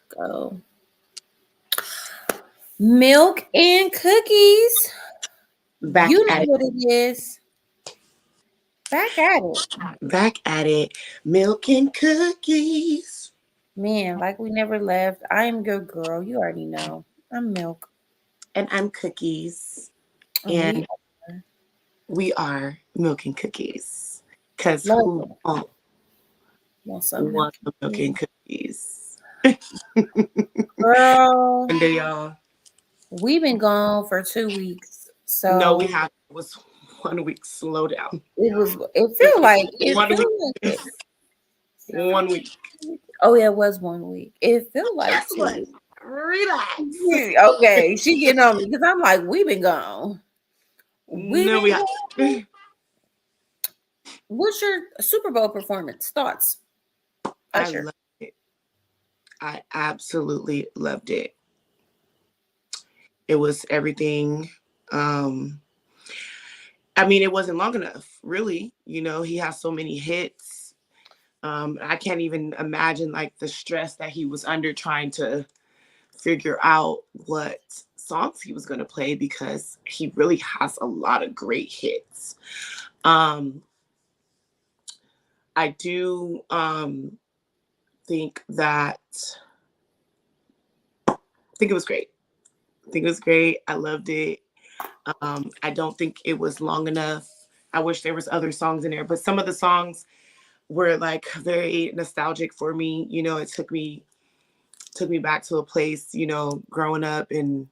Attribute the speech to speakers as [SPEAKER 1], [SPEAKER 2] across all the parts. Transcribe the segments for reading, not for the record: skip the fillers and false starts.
[SPEAKER 1] Go. Milk and cookies.
[SPEAKER 2] Back
[SPEAKER 1] You know
[SPEAKER 2] at
[SPEAKER 1] what it is. Back at it.
[SPEAKER 2] back at it. Milk and cookies.
[SPEAKER 1] Man, like we never left. I'm your girl. You already know. I'm Milk.
[SPEAKER 2] And I'm cookies.
[SPEAKER 1] And we
[SPEAKER 2] And we are milk and cookies. Cause
[SPEAKER 1] love
[SPEAKER 2] who
[SPEAKER 1] it.
[SPEAKER 2] won't
[SPEAKER 1] Want some
[SPEAKER 2] want
[SPEAKER 1] milk
[SPEAKER 2] the
[SPEAKER 1] and
[SPEAKER 2] milk
[SPEAKER 1] cookies.
[SPEAKER 2] and cookies?
[SPEAKER 1] Girl,
[SPEAKER 2] And y'all.
[SPEAKER 1] we've been gone for 2 weeks.
[SPEAKER 2] No, we
[SPEAKER 1] So
[SPEAKER 2] have it was 1 week. Slow down.
[SPEAKER 1] it
[SPEAKER 2] It
[SPEAKER 1] feel
[SPEAKER 2] was
[SPEAKER 1] like it
[SPEAKER 2] 1 week.
[SPEAKER 1] feel like it.
[SPEAKER 2] 1 week.
[SPEAKER 1] Oh yeah, it was 1 week. It feel like
[SPEAKER 2] Guess what?
[SPEAKER 1] 2 weeks.
[SPEAKER 2] Relax.
[SPEAKER 1] Okay, she getting on me because I'm like, we've been gone. We've
[SPEAKER 2] No, we
[SPEAKER 1] been
[SPEAKER 2] have.
[SPEAKER 1] gone. What's your Super Bowl performance thoughts,
[SPEAKER 2] I
[SPEAKER 1] Usher?
[SPEAKER 2] loved it. I absolutely loved it. It was everything. Um, I mean, it wasn't long enough, really. He has so many hits. I can't even imagine like the stress that he was under trying to figure out what songs he was going to play because he really has a lot of great hits. Um, I do think that I think it was great. I think it was great. I loved it. I don't think it was long enough. I wish there was other songs in there, but some of the songs were like very nostalgic for me. It took me back to a place, growing up, and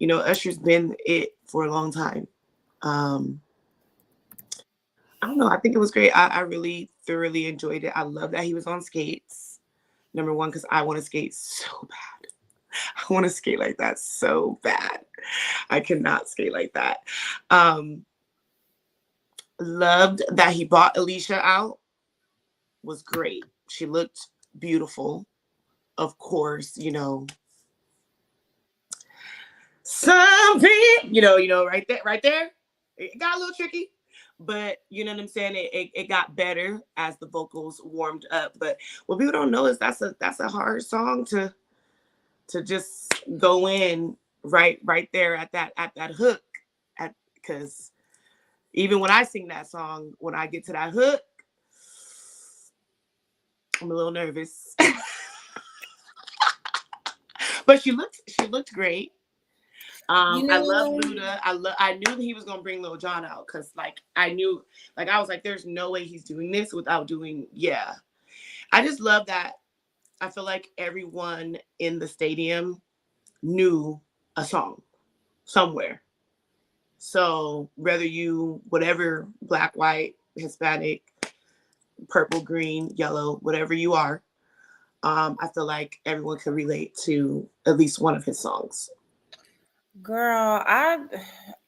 [SPEAKER 2] Usher's been it for a long time. Um, I don't know. I think it was great. I really thoroughly enjoyed it. I love that he was on skates. Number one, because I want to skate so bad. I want to skate like that so bad. I cannot skate like that. Um, Loved that he bought Alicia out. Was great. She looked beautiful. Of course, something, right there. It got a little tricky, but you know what I'm saying. It got better as the vocals warmed up. But what people don't know is that's a hard song to just go in right there at that hook, at because even when I sing that song, when I get to that hook, I'm a little nervous. But she looked great.
[SPEAKER 1] You
[SPEAKER 2] I love
[SPEAKER 1] know,
[SPEAKER 2] Luda. I knew that he was gonna bring Lil Jon out because like I knew, like I was like, there's no way he's doing this without doing. Yeah, I just love that. I feel like everyone in the stadium knew a song somewhere. So whether you whatever black, white, Hispanic, purple, green, yellow, whatever you are, I feel like everyone can relate to at least one of his songs.
[SPEAKER 1] girl, I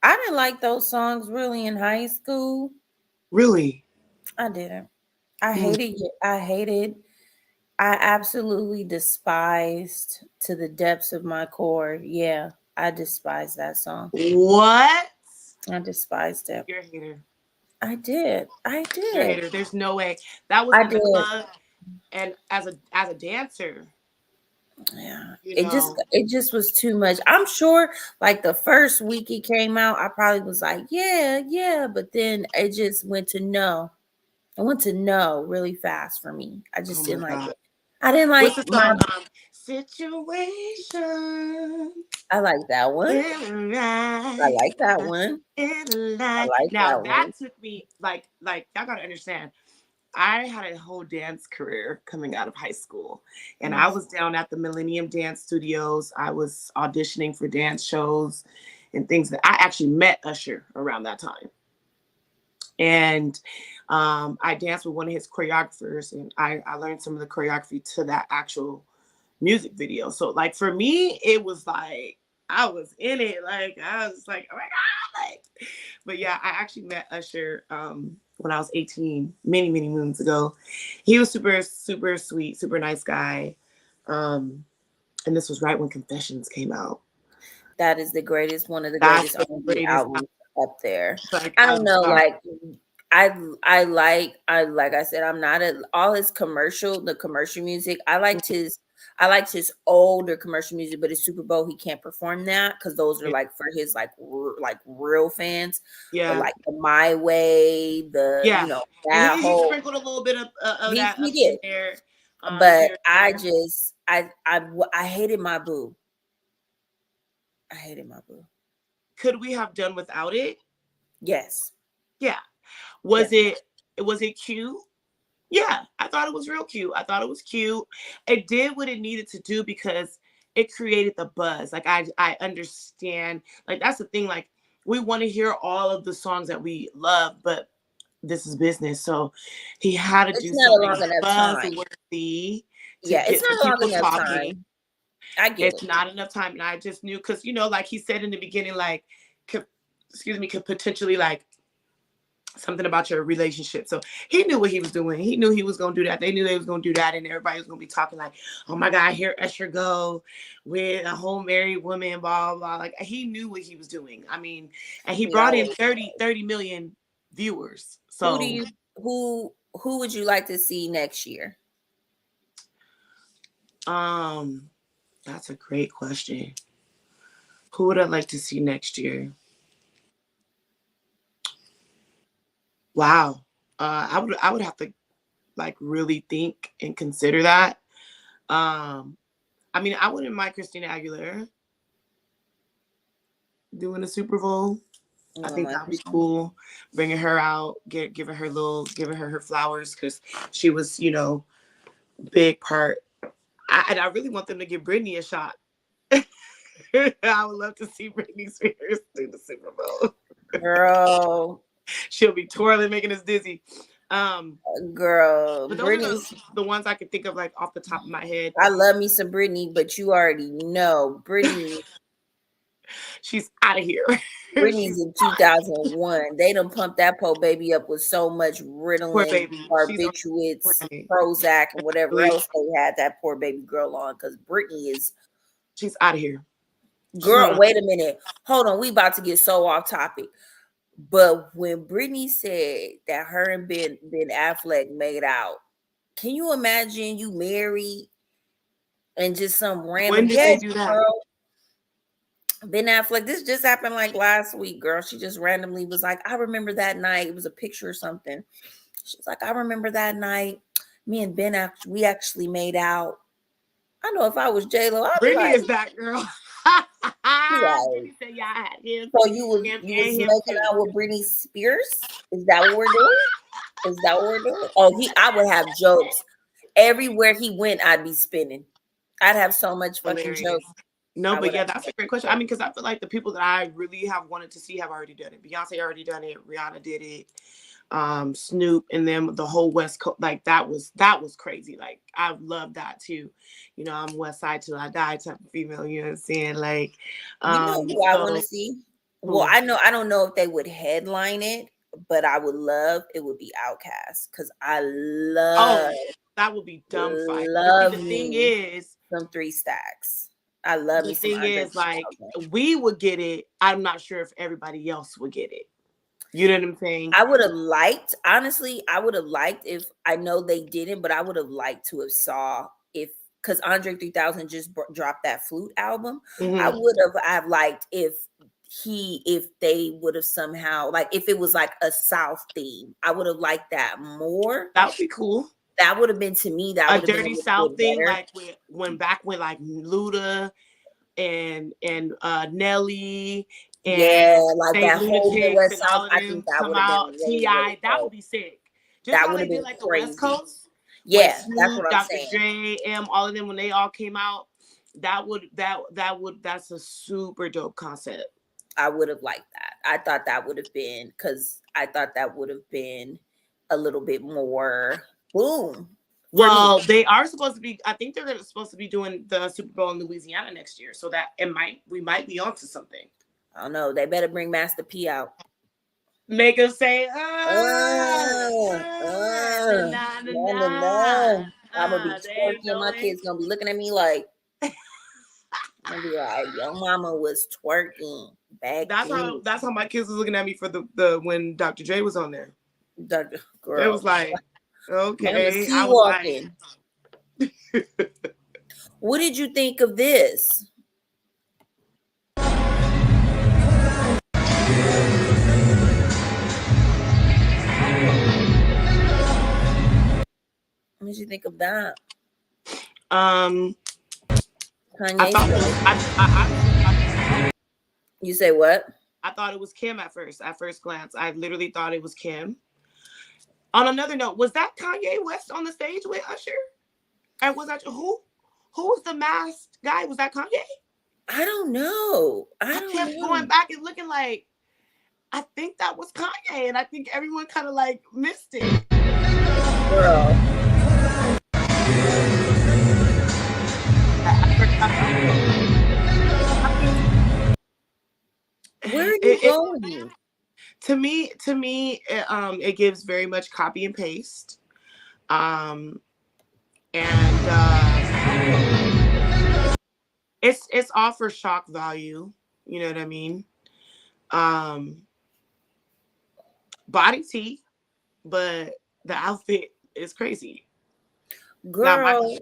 [SPEAKER 1] didn't like those songs really in high school.
[SPEAKER 2] Really.
[SPEAKER 1] I didn't. I
[SPEAKER 2] Mm.
[SPEAKER 1] hated it. I absolutely despised to the depths of my core. Yeah, I despised that song.
[SPEAKER 2] What?
[SPEAKER 1] I despised it.
[SPEAKER 2] You're a hater.
[SPEAKER 1] I did. I
[SPEAKER 2] You're a
[SPEAKER 1] did.
[SPEAKER 2] hater. There's no way. That was
[SPEAKER 1] I
[SPEAKER 2] in the
[SPEAKER 1] did.
[SPEAKER 2] club, and as a dancer,
[SPEAKER 1] Yeah.
[SPEAKER 2] you
[SPEAKER 1] It just
[SPEAKER 2] know.
[SPEAKER 1] it just was too much. I'm sure like the first week it came out, I probably was like, yeah, yeah, but then it just went to no. I went to no really fast for me. I
[SPEAKER 2] Oh
[SPEAKER 1] just
[SPEAKER 2] my
[SPEAKER 1] didn't like
[SPEAKER 2] god.
[SPEAKER 1] it. I didn't like
[SPEAKER 2] What's the
[SPEAKER 1] my
[SPEAKER 2] song? Situation
[SPEAKER 1] I like that one.
[SPEAKER 2] in the
[SPEAKER 1] I
[SPEAKER 2] right,
[SPEAKER 1] like that one.
[SPEAKER 2] in the
[SPEAKER 1] I
[SPEAKER 2] light.
[SPEAKER 1] like
[SPEAKER 2] Now
[SPEAKER 1] that
[SPEAKER 2] that
[SPEAKER 1] one.
[SPEAKER 2] took me like y'all gotta understand. I had a whole dance career coming out of high school, and I
[SPEAKER 1] Mm.
[SPEAKER 2] was down at the Millennium Dance Studios. I was auditioning for dance shows and things that I actually met Usher around that time. And I danced with one of his choreographers, and I learned some of the choreography to that actual music video. So like for me, it was like I was in it. Like I was like, oh my god! Like, but yeah, I actually met Usher when I was 18, many many moons ago. He was super super sweet, super nice guy. Um, and this was right when Confessions came out.
[SPEAKER 1] That is the greatest, one of the
[SPEAKER 2] That's
[SPEAKER 1] greatest
[SPEAKER 2] the
[SPEAKER 1] R&B
[SPEAKER 2] greatest.
[SPEAKER 1] albums up there.
[SPEAKER 2] Like
[SPEAKER 1] I don't
[SPEAKER 2] I'm
[SPEAKER 1] know,
[SPEAKER 2] sorry.
[SPEAKER 1] like I like I said, I'm not a all his commercial, the commercial music. I liked his I liked his older commercial music, but his Super Bowl he can't perform that because those are like for his like real fans. But
[SPEAKER 2] Yeah.
[SPEAKER 1] like the My Way,
[SPEAKER 2] Yeah. And
[SPEAKER 1] that
[SPEAKER 2] he
[SPEAKER 1] whole
[SPEAKER 2] sprinkled a little bit of that
[SPEAKER 1] he
[SPEAKER 2] up in
[SPEAKER 1] did.
[SPEAKER 2] there,
[SPEAKER 1] But
[SPEAKER 2] here and
[SPEAKER 1] I
[SPEAKER 2] there.
[SPEAKER 1] just I hated my boo. I hated my boo.
[SPEAKER 2] Could we have done without it?
[SPEAKER 1] Yes,
[SPEAKER 2] Yeah. Was
[SPEAKER 1] definitely.
[SPEAKER 2] it cute? Yeah, I thought it was real cute. I thought it was cute. It did what it needed to do because it created the buzz. Like I understand. Like that's the thing. Like we want to hear all of the songs that we love, but this is business. So he had to
[SPEAKER 1] It's
[SPEAKER 2] do
[SPEAKER 1] not a
[SPEAKER 2] something
[SPEAKER 1] long enough time.
[SPEAKER 2] buzzworthy to
[SPEAKER 1] Yeah, it's
[SPEAKER 2] get the
[SPEAKER 1] not a long
[SPEAKER 2] people
[SPEAKER 1] enough
[SPEAKER 2] talking.
[SPEAKER 1] time. I get
[SPEAKER 2] It's
[SPEAKER 1] it.
[SPEAKER 2] not enough time, and I just knew because like he said in the beginning, like could, excuse me, could potentially like something about your relationship. So he knew what he was doing. He knew he was going to do that. They knew they was going to do that. And everybody was going to be talking like, oh my God, here Usher go with a whole married woman, blah, blah. Like he knew what he was doing. I mean, and he
[SPEAKER 1] He
[SPEAKER 2] brought in
[SPEAKER 1] always
[SPEAKER 2] 30 million viewers.
[SPEAKER 1] who do
[SPEAKER 2] So
[SPEAKER 1] you who would you like to see next year?
[SPEAKER 2] um, that's a great question. Who would I like to see next year? Wow. I would have to like really think and consider that. Um, I mean, I wouldn't mind Christina Aguilera doing a Super Bowl. I
[SPEAKER 1] Oh
[SPEAKER 2] think
[SPEAKER 1] my
[SPEAKER 2] that would be
[SPEAKER 1] Christmas.
[SPEAKER 2] cool. Bringing her out, giving her flowers because she was, big part. And I really want them to give Britney a shot. I would love to see Britney Spears do the Super Bowl.
[SPEAKER 1] Girl,
[SPEAKER 2] She'll be twirling, making us dizzy. Um,
[SPEAKER 1] girl,
[SPEAKER 2] but those are
[SPEAKER 1] Brittany's.
[SPEAKER 2] the ones I could think of like off the top of my head.
[SPEAKER 1] I love me some Brittany, but you already know Brittany.
[SPEAKER 2] She's out of here.
[SPEAKER 1] Brittany's
[SPEAKER 2] She's
[SPEAKER 1] in 2001. They done pumped that poor baby up with so much
[SPEAKER 2] poor
[SPEAKER 1] Ritalin,
[SPEAKER 2] baby. She's on the
[SPEAKER 1] barbiturates,
[SPEAKER 2] planet.
[SPEAKER 1] Prozac, and whatever
[SPEAKER 2] Really,
[SPEAKER 1] else they had that poor baby girl on. Because Brittany is
[SPEAKER 2] she's out of here. She's
[SPEAKER 1] girl.
[SPEAKER 2] not on.
[SPEAKER 1] Wait a minute, hold on. We about to get so off topic. But when Brittany said that her and Ben Affleck made out, can you imagine you married and just some
[SPEAKER 2] When
[SPEAKER 1] random
[SPEAKER 2] did they
[SPEAKER 1] yes,
[SPEAKER 2] do that?
[SPEAKER 1] girl. Ben Affleck, this just happened like last week, girl. She just randomly was like, I remember that night. It was a picture or something. She's like, I remember that night. Me and we actually made out. I know if I was J Lo, I'd
[SPEAKER 2] Brittany is that girl.
[SPEAKER 1] be like,
[SPEAKER 2] Brittany said, "Yeah, I had him,
[SPEAKER 1] so
[SPEAKER 2] him,
[SPEAKER 1] you
[SPEAKER 2] and
[SPEAKER 1] was
[SPEAKER 2] him
[SPEAKER 1] making
[SPEAKER 2] too."
[SPEAKER 1] out with Britney Spears? Is that what we're doing? Is that what we're doing? Oh, I would have jokes everywhere he went. I'd be spinning. I'd have so much fucking
[SPEAKER 2] Hilarious.
[SPEAKER 1] jokes.
[SPEAKER 2] No,
[SPEAKER 1] I
[SPEAKER 2] but
[SPEAKER 1] would
[SPEAKER 2] yeah,
[SPEAKER 1] have.
[SPEAKER 2] that's a great question. I mean, because I feel like the people that I really have wanted to see have already done it. Beyonce already done it. Rihanna did it. Snoop, and then the whole West Coast. Like that was crazy. Like I love that too. I'm West Side till I die type of female. You know what I'm saying? Like,
[SPEAKER 1] You know who I want to
[SPEAKER 2] so
[SPEAKER 1] see? Well,
[SPEAKER 2] who?
[SPEAKER 1] I don't know if they would headline it, but I would love it would be Outcast because I
[SPEAKER 2] Oh, that would be dumb fire. But see,
[SPEAKER 1] love
[SPEAKER 2] the thing
[SPEAKER 1] me
[SPEAKER 2] is,
[SPEAKER 1] some Three Stacks. I love me some Andre
[SPEAKER 2] like
[SPEAKER 1] 3000.
[SPEAKER 2] we would get it. I'm not sure if everybody else would get it. You know what I'm saying?
[SPEAKER 1] I would have liked, honestly, I would have liked if I know they didn't, but I would have liked to have saw if because Andre 3000 just dropped that flute album. I
[SPEAKER 2] Mm-hmm.
[SPEAKER 1] would have liked if they would have somehow like if it was like a South theme. I would have liked that more.
[SPEAKER 2] That would be cool.
[SPEAKER 1] That would have been to me. That
[SPEAKER 2] A
[SPEAKER 1] would have been a
[SPEAKER 2] dirty
[SPEAKER 1] little
[SPEAKER 2] South
[SPEAKER 1] bit
[SPEAKER 2] thing,
[SPEAKER 1] better.
[SPEAKER 2] like back when like Luda and Nelly and
[SPEAKER 1] Yeah, like
[SPEAKER 2] Saint
[SPEAKER 1] that whole
[SPEAKER 2] Lunatics
[SPEAKER 1] Midwest
[SPEAKER 2] and
[SPEAKER 1] South.
[SPEAKER 2] all of
[SPEAKER 1] I think
[SPEAKER 2] them
[SPEAKER 1] that
[SPEAKER 2] come
[SPEAKER 1] would have been
[SPEAKER 2] out.
[SPEAKER 1] really, really
[SPEAKER 2] Ti, that would
[SPEAKER 1] dope.
[SPEAKER 2] be sick. Just
[SPEAKER 1] That
[SPEAKER 2] how
[SPEAKER 1] would have
[SPEAKER 2] they did
[SPEAKER 1] been
[SPEAKER 2] like the West
[SPEAKER 1] crazy.
[SPEAKER 2] Coast with
[SPEAKER 1] Yeah, that's
[SPEAKER 2] Snoop,
[SPEAKER 1] what I'm
[SPEAKER 2] Dr.
[SPEAKER 1] saying.
[SPEAKER 2] Dre, all of them when they all came out. That's a super dope concept.
[SPEAKER 1] I would have liked that. I thought that would have been because I thought that would have been a little bit more boom for me.
[SPEAKER 2] Well, they are supposed to be. I think they're supposed to be doing the Super Bowl in Louisiana next year, so that we might be onto something.
[SPEAKER 1] I don't know. They better bring Master P out.
[SPEAKER 2] Make us say,
[SPEAKER 1] Uh,
[SPEAKER 2] na, na,
[SPEAKER 1] nah, nah, nah. I'm gonna be
[SPEAKER 2] they ain't
[SPEAKER 1] twerking. My
[SPEAKER 2] going.
[SPEAKER 1] kids gonna be looking at me like, I'm gonna be like, your mama was twerking back then.
[SPEAKER 2] That's how my kids was looking at me for the when Dr. J was on there.
[SPEAKER 1] Dr.
[SPEAKER 2] They
[SPEAKER 1] Girl,
[SPEAKER 2] was like,
[SPEAKER 1] Mama
[SPEAKER 2] okay.
[SPEAKER 1] C
[SPEAKER 2] I was like,
[SPEAKER 1] walking. What did you think of this? What did you think of that?
[SPEAKER 2] I
[SPEAKER 1] Kanye's
[SPEAKER 2] thought it was,
[SPEAKER 1] You say what?
[SPEAKER 2] I thought it was Kim at first glance. I literally thought it was Kim. On another note, was that Kanye West on the stage with Usher? And was that who was the masked guy? Was that Kanye?
[SPEAKER 1] I don't know. I
[SPEAKER 2] kept going back and looking like, I think that was Kanye, and I think everyone kind of like missed it.
[SPEAKER 1] Girl. Where are you going?
[SPEAKER 2] To me, it gives very much copy and paste. And it's all for shock value. You know what I mean? Body tea, but the outfit is crazy.
[SPEAKER 1] Girl.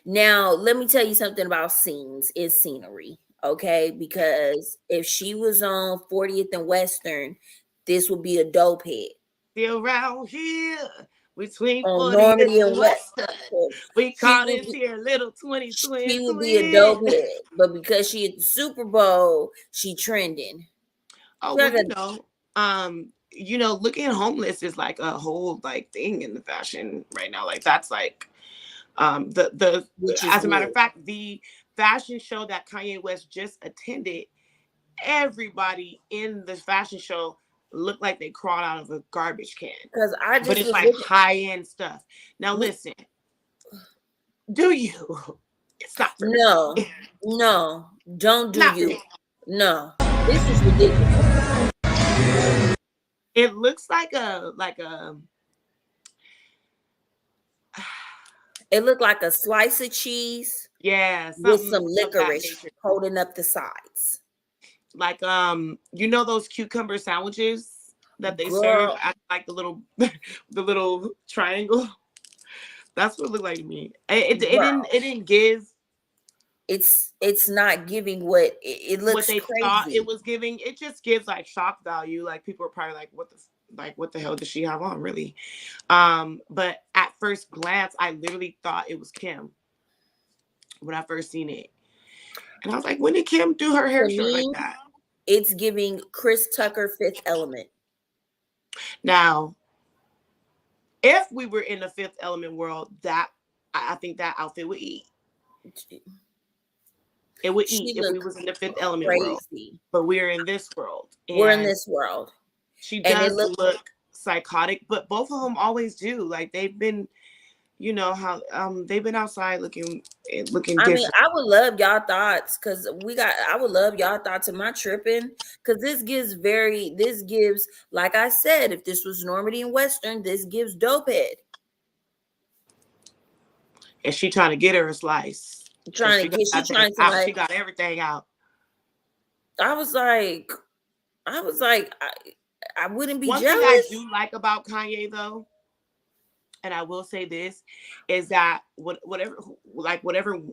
[SPEAKER 1] Now, let me tell you something about scenes. It's scenery. Okay, because if she was on 40th and Western, this would be a dope hit.
[SPEAKER 2] Still around here between
[SPEAKER 1] on
[SPEAKER 2] 40th
[SPEAKER 1] Normandy
[SPEAKER 2] and Western, we call this here little 2020.
[SPEAKER 1] She would be a dope hit, but because she at the Super Bowl, she trending.
[SPEAKER 2] Oh, well, looking homeless is like a whole like thing in the fashion right now. Like that's like as a matter of fact, the fashion show that Kanye West just attended, everybody in the fashion show looked like they crawled out of a garbage can. But it's like high-end stuff. Now listen, do you? It's not for me.
[SPEAKER 1] No, don't do you. No, this is ridiculous.
[SPEAKER 2] It looks like a
[SPEAKER 1] it looked like a slice of cheese.
[SPEAKER 2] Yeah,
[SPEAKER 1] with some licorice holding up the sides.
[SPEAKER 2] Like those cucumber sandwiches that they serve at like the little triangle. That's what it looked like to me. It didn't give.
[SPEAKER 1] It's not giving what it looks
[SPEAKER 2] what they
[SPEAKER 1] crazy.
[SPEAKER 2] thought it was giving. It just gives like shock value. Like people are probably like, what the hell does she have on, really? But at first glance, I literally thought it was Kim when I first seen it, and I was like, when did Kim do her hair short like that?
[SPEAKER 1] It's giving Chris Tucker Fifth Element.
[SPEAKER 2] Now, if we were in the Fifth Element world, I think that outfit would eat. It would eat if we was in the Fifth Element world. But we're in this world.
[SPEAKER 1] We're in this world.
[SPEAKER 2] She does look psychotic, but both of them always do. Like they've been, how they've been outside looking different.
[SPEAKER 1] I mean, I would love y'all thoughts because I would love y'all thoughts. Am I tripping? Because this gives, like I said, if this was Normandy and Western, this gives dope head.
[SPEAKER 2] And she trying to get her a slice. She got everything out.
[SPEAKER 1] I was like, I wouldn't be jealous.
[SPEAKER 2] One thing I do like about Kanye though, and I will say this, is that whatever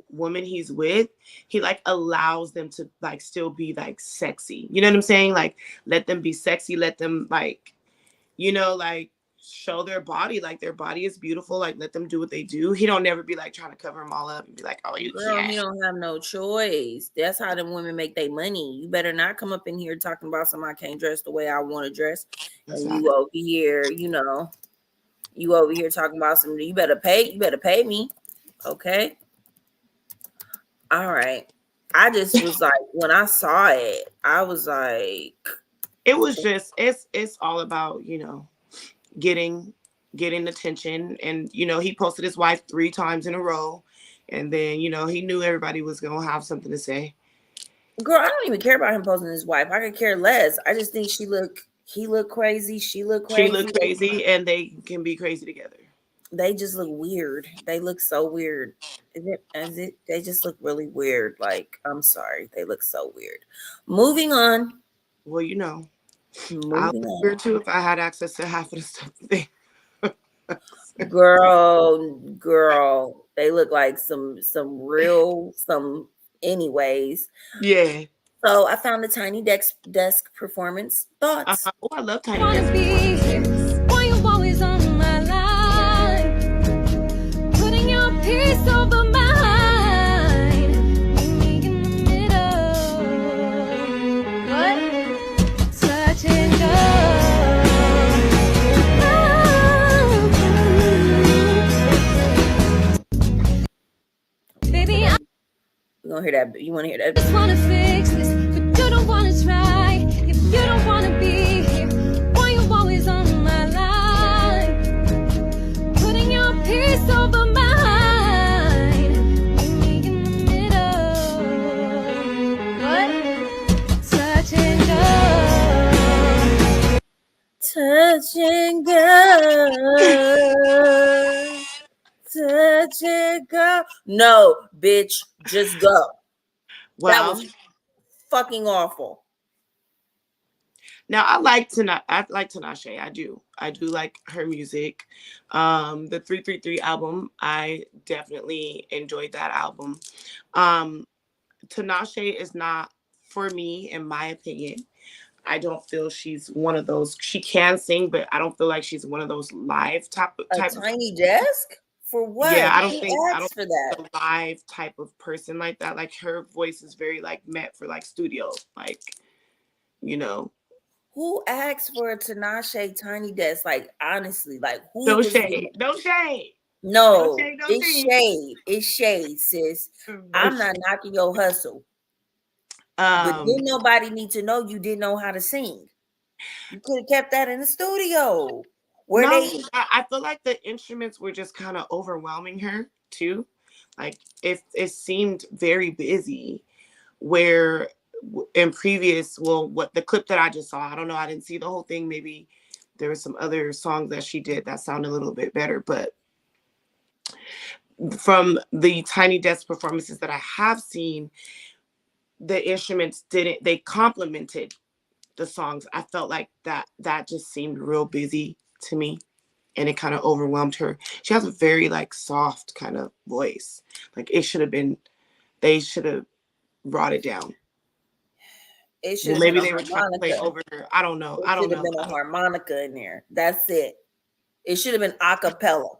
[SPEAKER 2] woman he's with, he like allows them to like still be like sexy. You know what I'm saying? Like let them be sexy, let them like, like show their body, like their body is beautiful, like let them do what they do. He don't never be like trying to cover them all up and be like, oh, you can't.
[SPEAKER 1] He don't have no choice. That's how them women make their money. You better not come up in here talking about somebody can't dress the way I want to dress. And you over here, you over here talking about something. You better pay me. Okay. All right. I just was like, when I saw it, I was like,
[SPEAKER 2] it was just, it's all about, getting attention. And he posted his wife 3 times in a row, and then he knew everybody was gonna have something to say.
[SPEAKER 1] Girl, I don't even care about him posting his wife. I could care less. I just think he looked crazy, she looked crazy,
[SPEAKER 2] and they can be crazy together.
[SPEAKER 1] They just look weird. They look so weird. They just look really weird. Like, I'm sorry, they look so weird. Moving on.
[SPEAKER 2] Well, I'll be weird too if I had access to half of the stuff.
[SPEAKER 1] Girl, They look like some real some anyways.
[SPEAKER 2] Yeah.
[SPEAKER 1] So I found the Tiny Desk performance. Thoughts?
[SPEAKER 2] Oh, I love Tiny Desk performances.
[SPEAKER 3] Why you always on my line? Putting your peace over mine. Meet me in the middle. What? Touch and go. Baby, I
[SPEAKER 1] You gonna hear that? You want to hear that?
[SPEAKER 3] just wanna fix this, but you don't wanna try. If you don't wanna be here, why you always on my line? Putting your peace over mine. Meet me in the middle. What? Touch and go.
[SPEAKER 1] Touch and go. Touch and go. No, bitch, just go.
[SPEAKER 2] Wow.
[SPEAKER 1] That was fucking awful.
[SPEAKER 2] Now I like Tinashe. I do like her music. The 333 album, I definitely enjoyed that album. Tinashe is not for me, in my opinion. I don't feel she's one of those. She can sing, but I don't feel like she's one of those live type
[SPEAKER 1] Tiny Desk for what?
[SPEAKER 2] Yeah, I don't
[SPEAKER 1] Who
[SPEAKER 2] think
[SPEAKER 1] asked for that.
[SPEAKER 2] a live type of person like that. Like her voice is very like meant for like studio, like, you know.
[SPEAKER 1] Who asked for a Tinashe Tiny Desk? Like honestly, like who?
[SPEAKER 2] No
[SPEAKER 1] was
[SPEAKER 2] shade. No shade.
[SPEAKER 1] No,
[SPEAKER 2] No shade, no
[SPEAKER 1] it's
[SPEAKER 2] tea.
[SPEAKER 1] shade. It's shade, sis. I'm not knocking your hustle. But didn't nobody need to know you didn't know how to sing? You could have kept that in the studio.
[SPEAKER 2] I feel like the instruments were just kind of overwhelming her too. Like it seemed very busy. Where in previous, what the clip that I just saw, I don't know, I didn't see the whole thing. Maybe there were some other songs that she did that sounded a little bit better, but from the Tiny Desk performances that I have seen, the instruments they complemented the songs. I felt like that just seemed real busy to me, and it kind of overwhelmed her. She has a very like soft kind of voice. Like they should have brought it down.
[SPEAKER 1] It should
[SPEAKER 2] maybe they were trying to play over her. I don't know.
[SPEAKER 1] It should have been a harmonica in there. That's it. It should have been a cappella.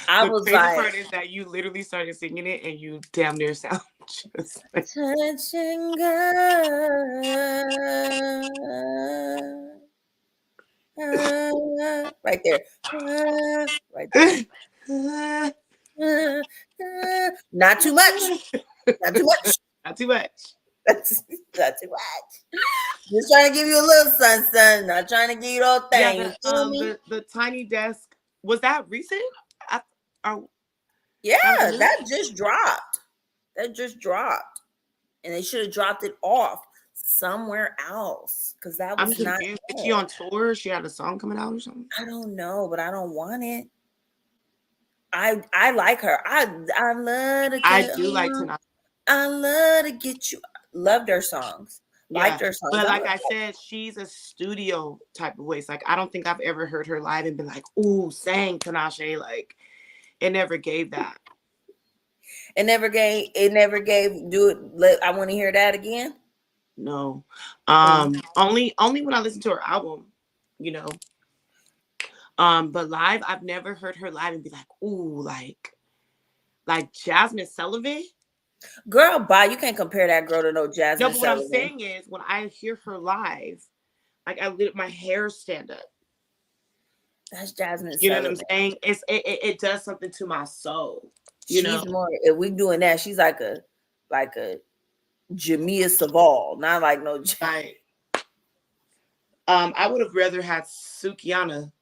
[SPEAKER 2] The crazy part is that you literally started singing it and you damn near sound just like
[SPEAKER 1] touch and go. Right there. Right there. Not too much. Not too much.
[SPEAKER 2] Not too much.
[SPEAKER 1] That's not too much. Just trying to give you a little sun. Not trying to give you the whole thing.
[SPEAKER 2] Yeah, the Tiny Desk, was that recent?
[SPEAKER 1] Yeah, that just dropped. And they should have dropped it off somewhere else because that was not.
[SPEAKER 2] Is she on tour? She had a song coming out or something?
[SPEAKER 1] I don't know, but I don't want it. I like her. I love to.
[SPEAKER 2] I do like Tinashe.
[SPEAKER 1] I love to get you. Loved her songs. Liked her songs.
[SPEAKER 2] But like I said, she's a studio type of voice. Like I don't think I've ever heard her live and been like, "Ooh, sang Tinashe." Like it never gave that.
[SPEAKER 1] It never gave. Do it. I want to hear that again.
[SPEAKER 2] No, only when I listen to her album, you know. But live, I've never heard her live and be like, "Ooh, like Jasmine Sullivan."
[SPEAKER 1] Girl, bye. You can't compare that girl to no Jasmine.
[SPEAKER 2] No, but what I'm saying is, when I hear her live, like I let my hair stand up.
[SPEAKER 1] That's Jasmine.
[SPEAKER 2] You know what I'm saying? It does something to my soul.
[SPEAKER 1] She's more. If we doing that, she's like a Jamia Saval, not like no.
[SPEAKER 2] Right. I would have rather had Sukiana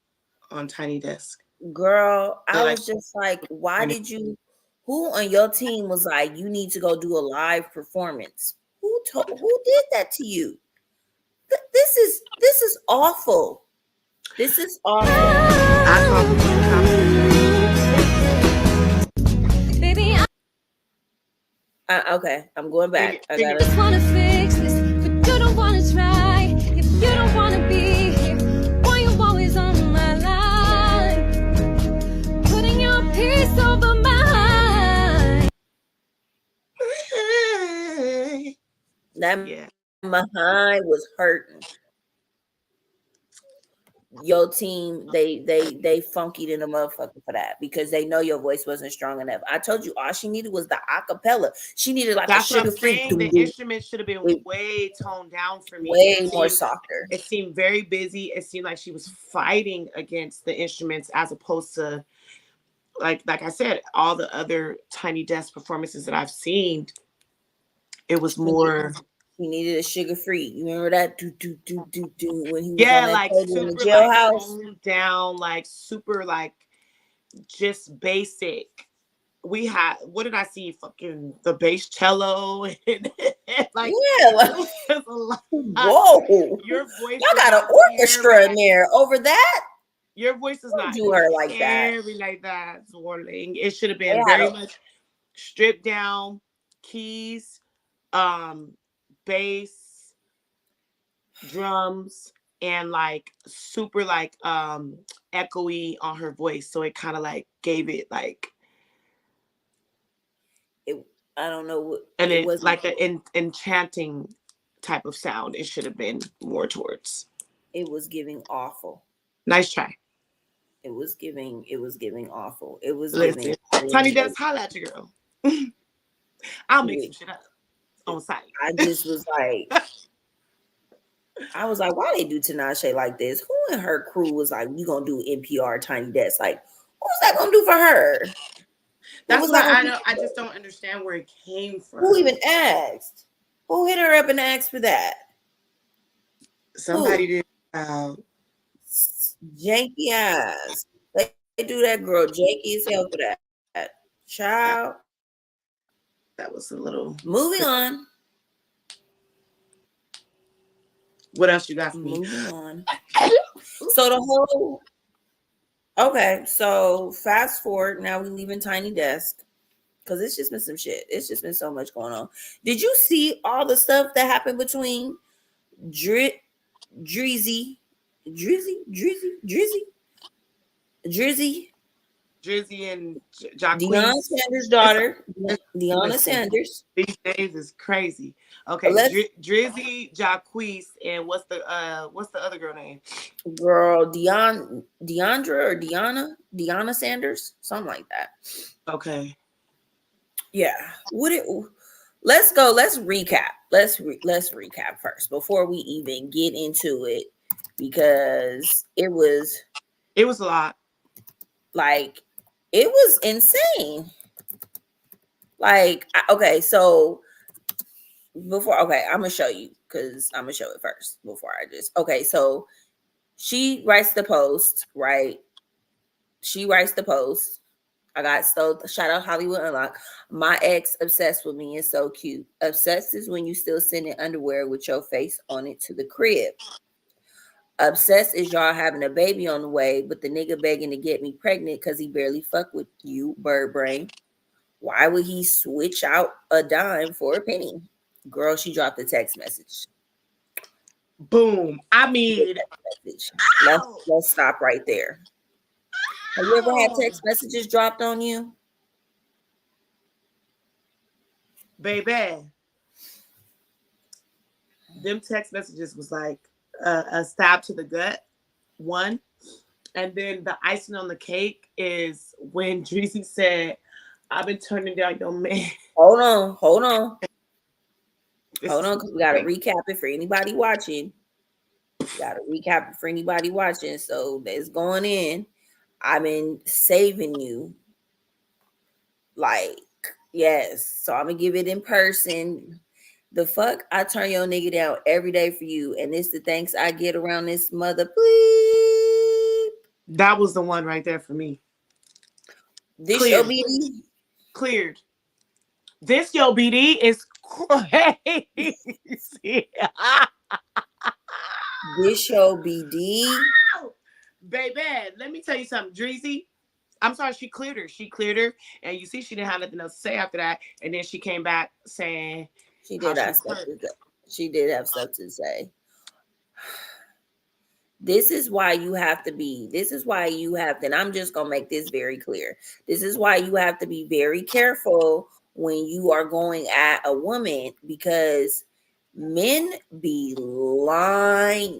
[SPEAKER 2] on Tiny Desk.
[SPEAKER 1] Girl, I was just like, why did you? Who on your team was like, you need to go do a live performance? Who did that to you? This is awful. This is awful.
[SPEAKER 3] Baby,
[SPEAKER 1] okay, I'm going back. I
[SPEAKER 3] just wanna fix this, but you don't wanna try. If you don't wanna be here, why you always on my line? Putting your peace over mine.
[SPEAKER 1] That
[SPEAKER 2] Yeah.
[SPEAKER 1] behind was hurting. Your team, they funkied in a motherfucker for that because they know your voice wasn't strong enough. I told you all she needed was the acapella. She needed like a
[SPEAKER 2] That's what I'm
[SPEAKER 1] sugar free
[SPEAKER 2] saying. The instrument should have been way toned down for me.
[SPEAKER 1] way more softer.
[SPEAKER 2] It seemed very busy. It seemed like she was fighting against the instruments as opposed to like I said, all the other Tiny Desk performances that I've seen. It was more.
[SPEAKER 1] He needed a sugar free. You remember that do when he was on
[SPEAKER 2] Yeah,
[SPEAKER 1] that
[SPEAKER 2] like
[SPEAKER 1] table in the
[SPEAKER 2] super like
[SPEAKER 1] jailhouse?
[SPEAKER 2] toned down, like super like just basic. We had, what did I see? Fucking the bass cello and like
[SPEAKER 1] Yeah, like,
[SPEAKER 2] it was a lot.
[SPEAKER 1] whoa.
[SPEAKER 2] Your voice
[SPEAKER 1] Y'all
[SPEAKER 2] does
[SPEAKER 1] got an
[SPEAKER 2] not
[SPEAKER 1] orchestra in
[SPEAKER 2] carry.
[SPEAKER 1] there over that.
[SPEAKER 2] Your voice does
[SPEAKER 1] Don't
[SPEAKER 2] not
[SPEAKER 1] do her like that.
[SPEAKER 2] carry like that, Zorling. It should have
[SPEAKER 1] They
[SPEAKER 2] been
[SPEAKER 1] had
[SPEAKER 2] very
[SPEAKER 1] a
[SPEAKER 2] much stripped down, keys, um, bass, drums, and like super like echoey on her voice. So it kind of like gave it like
[SPEAKER 1] it, I don't know what
[SPEAKER 2] and
[SPEAKER 1] it
[SPEAKER 2] it
[SPEAKER 1] wasn't.
[SPEAKER 2] like an enchanting type of sound. It should have been more towards.
[SPEAKER 1] It was giving awful.
[SPEAKER 2] Nice try.
[SPEAKER 1] It was giving awful. It was
[SPEAKER 2] Listen,
[SPEAKER 1] giving
[SPEAKER 2] Tiny Desk, holla at your girl. I'll make some shit up on site.
[SPEAKER 1] I just was like, I was like, why they do Tinashe like this? Who in her crew was like, we gonna do NPR Tiny Desk? Like, what's that gonna do for her?
[SPEAKER 2] That's
[SPEAKER 1] Was
[SPEAKER 2] why
[SPEAKER 1] that
[SPEAKER 2] I don't. I just don't understand where it came from.
[SPEAKER 1] who even asked? Who hit her up and asked for that?
[SPEAKER 2] Somebody did.
[SPEAKER 1] Janky ass. They do that girl janky as hell for that. Child.
[SPEAKER 2] That was a little.
[SPEAKER 1] Moving on.
[SPEAKER 2] What else you got for me?
[SPEAKER 1] Moving on. So the whole. Okay, so fast forward. Now we leaving Tiny Desk because it's just been some shit. It's just been so much going on. Did you see all the stuff that happened between Drizzy,
[SPEAKER 2] Drizzy and Jacquees.
[SPEAKER 1] Deion Sanders' daughter, Deanna Sanders.
[SPEAKER 2] These days is crazy. Okay, Drizzy, Jacquees, and what's the other girl name?
[SPEAKER 1] Girl, Deandra or Deanna Sanders, something like that.
[SPEAKER 2] Okay.
[SPEAKER 1] Yeah. Let's go. Let's recap. Let's recap first before we even get into it because it was
[SPEAKER 2] a lot.
[SPEAKER 1] Like it was insane. Like okay, so I'm gonna show you because I'm gonna show it first before I just so she writes the post, right? She writes the post. I got shout out Hollywood Unlock. My ex obsessed with me is so cute. Obsessed is when you still sending underwear with your face on it to the crib. Obsessed is y'all having a baby on the way, but the nigga begging to get me pregnant because he barely fuck with you, bird brain. Why would he switch out a dime for a penny? Girl, she dropped a text message.
[SPEAKER 2] Boom. I mean,
[SPEAKER 1] let's stop right there. Have you ever had text messages dropped on you?
[SPEAKER 2] Baby. Them text messages was like a stab to the gut, one. And then the icing on the cake is when Drizzy said, I've been turning down your man.
[SPEAKER 1] Hold on. Because we got to recap it for anybody watching. So that's going in. I've been saving you. Like, yes. So I'm going to give it in person. The fuck? I turn your nigga down every day for you. And this the thanks I get around this mother. Please.
[SPEAKER 2] That was the one right there for me.
[SPEAKER 1] This your BD?
[SPEAKER 2] Cleared. This your BD is crazy.
[SPEAKER 1] This your BD?
[SPEAKER 2] Baby, let me tell you something. Drizzy, I'm sorry, she cleared her. And you see, she didn't have nothing else to say after that. And then she came back saying
[SPEAKER 1] she did have stuff to say. This is why you have to, and I'm just going to make this very clear. This is why you have to be very careful when you are going at a woman, because Men be lying,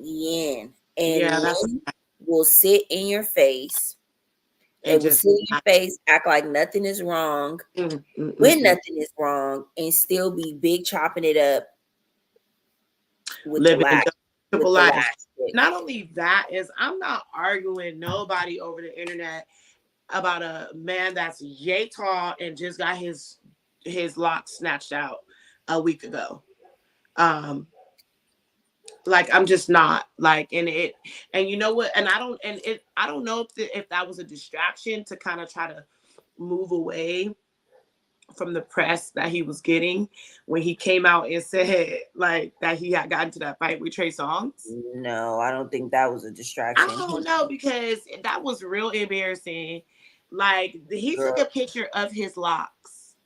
[SPEAKER 1] and
[SPEAKER 2] Yeah, that's
[SPEAKER 1] men will sit in your face. They
[SPEAKER 2] and
[SPEAKER 1] will
[SPEAKER 2] just
[SPEAKER 1] sit in your face, act like nothing is wrong when
[SPEAKER 2] mm.
[SPEAKER 1] nothing is wrong, and still be big chopping it up with the
[SPEAKER 2] Living a
[SPEAKER 1] last
[SPEAKER 2] triple
[SPEAKER 1] with the
[SPEAKER 2] life.
[SPEAKER 1] last chick.
[SPEAKER 2] Not only that is I'm not arguing nobody over the internet about a man that's yay tall and just got his locks snatched out a week ago. Um, like I'm just not like in it, and you know what? And I don't know if that was a distraction to kind of try to move away from the press that he was getting when he came out and said like that he had gotten to that fight with Trey Songz.
[SPEAKER 1] No, I don't think that was a
[SPEAKER 2] I
[SPEAKER 1] distraction.
[SPEAKER 2] don't know because that was real embarrassing. Like he took
[SPEAKER 1] Girl,
[SPEAKER 2] a picture of his locks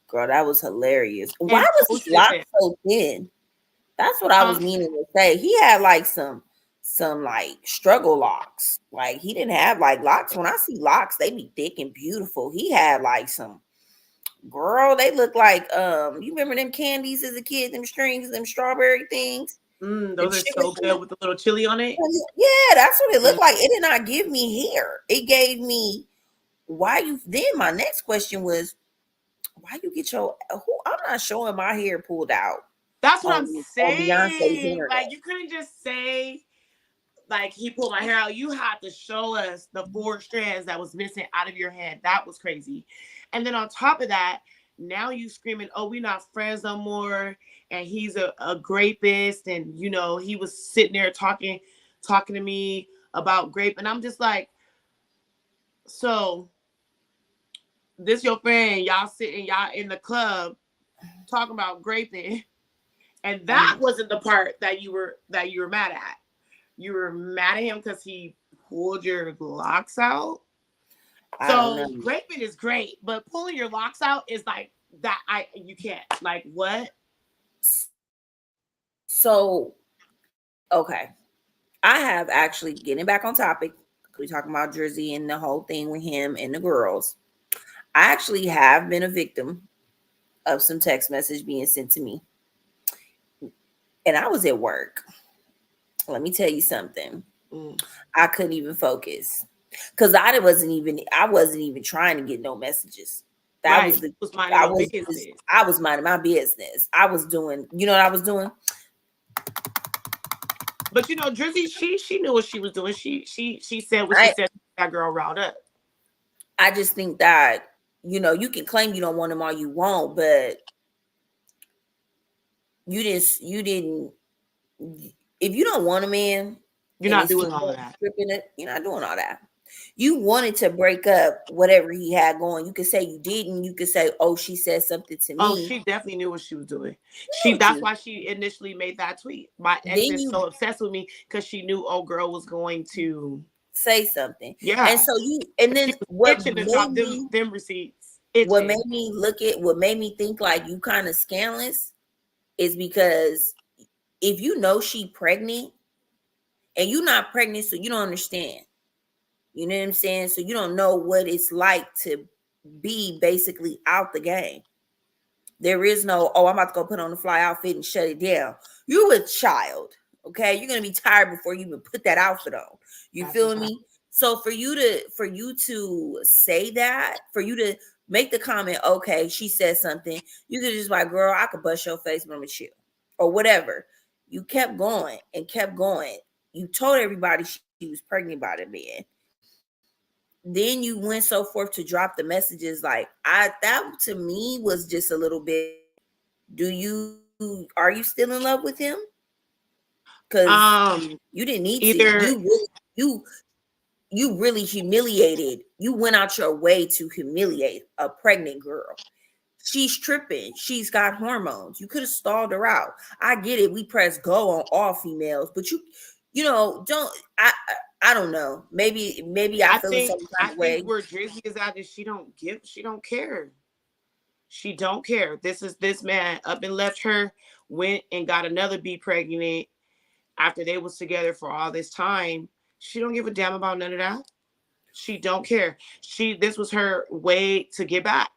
[SPEAKER 1] girl, that was hilarious. Why
[SPEAKER 2] and
[SPEAKER 1] was his
[SPEAKER 2] posted
[SPEAKER 1] lock
[SPEAKER 2] it.
[SPEAKER 1] so thin? That's what I was meaning to say. He had like some like struggle locks. Like he didn't have like locks. When I see locks, they be thick and beautiful. He had like some girl, they look like you remember them candies as a kid, them strings, them strawberry things, them
[SPEAKER 2] Those are
[SPEAKER 1] sugar
[SPEAKER 2] so good with a little chili on it.
[SPEAKER 1] yeah, that's what it
[SPEAKER 2] Mm.
[SPEAKER 1] looked like. It did not give me hair. It gave me why you then my next question was why you get your who I'm not showing my hair pulled out
[SPEAKER 2] That's what I'm
[SPEAKER 1] on Beyonce's
[SPEAKER 2] saying.
[SPEAKER 1] internet.
[SPEAKER 2] Like you couldn't just say like he pulled my hair out. You had to show us the 4 strands that was missing out of your head. That was crazy. And then on top of that, now you screaming, "Oh, we not friends no more," and he's a rapist, and you know he was sitting there talking to me about grape, and I'm just like, so this your friend, y'all in the club talking about graping, and that wasn't the part that you were mad at. You were mad at him because he pulled your locks out.
[SPEAKER 1] I don't
[SPEAKER 2] So
[SPEAKER 1] know.
[SPEAKER 2] graping is great, but pulling your locks out is like that. You can't like what?
[SPEAKER 1] So okay. I have actually getting back on topic. We talking about Jersey and the whole thing with him and the girls. I actually have been a victim of some text message being sent to me. And I was at work. Let me tell you something. I couldn't even focus. Because I wasn't even trying to get no messages. That
[SPEAKER 2] Right.
[SPEAKER 1] was the
[SPEAKER 2] Was minding your business.
[SPEAKER 1] I was minding my business. I was doing, you know what I was doing?
[SPEAKER 2] But you know, Drizzy, she knew what she was doing. She said what she said. That girl riled up.
[SPEAKER 1] I just think that, you know, you can claim you don't want them all you want, but you didn't if you don't want a man,
[SPEAKER 2] you're not doing all of that.
[SPEAKER 1] You're not doing all that. You wanted to break up whatever he had going. You could say you didn't. You could say, "Oh, she said something to me."
[SPEAKER 2] Oh, she definitely knew what she was doing. That's why she initially made that tweet. My ex is so obsessed with me because she knew old girl was going to
[SPEAKER 1] say something.
[SPEAKER 2] Yeah.
[SPEAKER 1] And so then what made me
[SPEAKER 2] them receipts.
[SPEAKER 1] What made me think like you kind of scandalous is because if you know she pregnant and you're not pregnant, so you don't understand. You know what I'm saying? So you don't know what it's like to be basically out the game. There is no, oh, I'm about to go put on the fly outfit and shut it down. You're a child, okay? You're gonna be tired before you even put that outfit on. You feel me? So for you to say that, for you to make the comment, okay, she said something, you could just like, girl, I could bust your face, but I'm gonna chill, or whatever. You kept going and kept going. You told everybody she was pregnant by the man. Then you went so forth to drop the messages like that to me was just a little bit. Are you still in love with him? Because you didn't need to. You really humiliated. You went out your way to humiliate a pregnant girl. She's tripping. She's got hormones. You could have stalled her out. I get it. We press go on all females, but you know, I don't know. Maybe I feel
[SPEAKER 2] think,
[SPEAKER 1] some kind of way.
[SPEAKER 2] Think where Drizzy is at is she don't care. She don't care. This man up and left her, went and got another B pregnant after they was together for all this time. She don't give a damn about none of that. She don't care. This was her way to get back.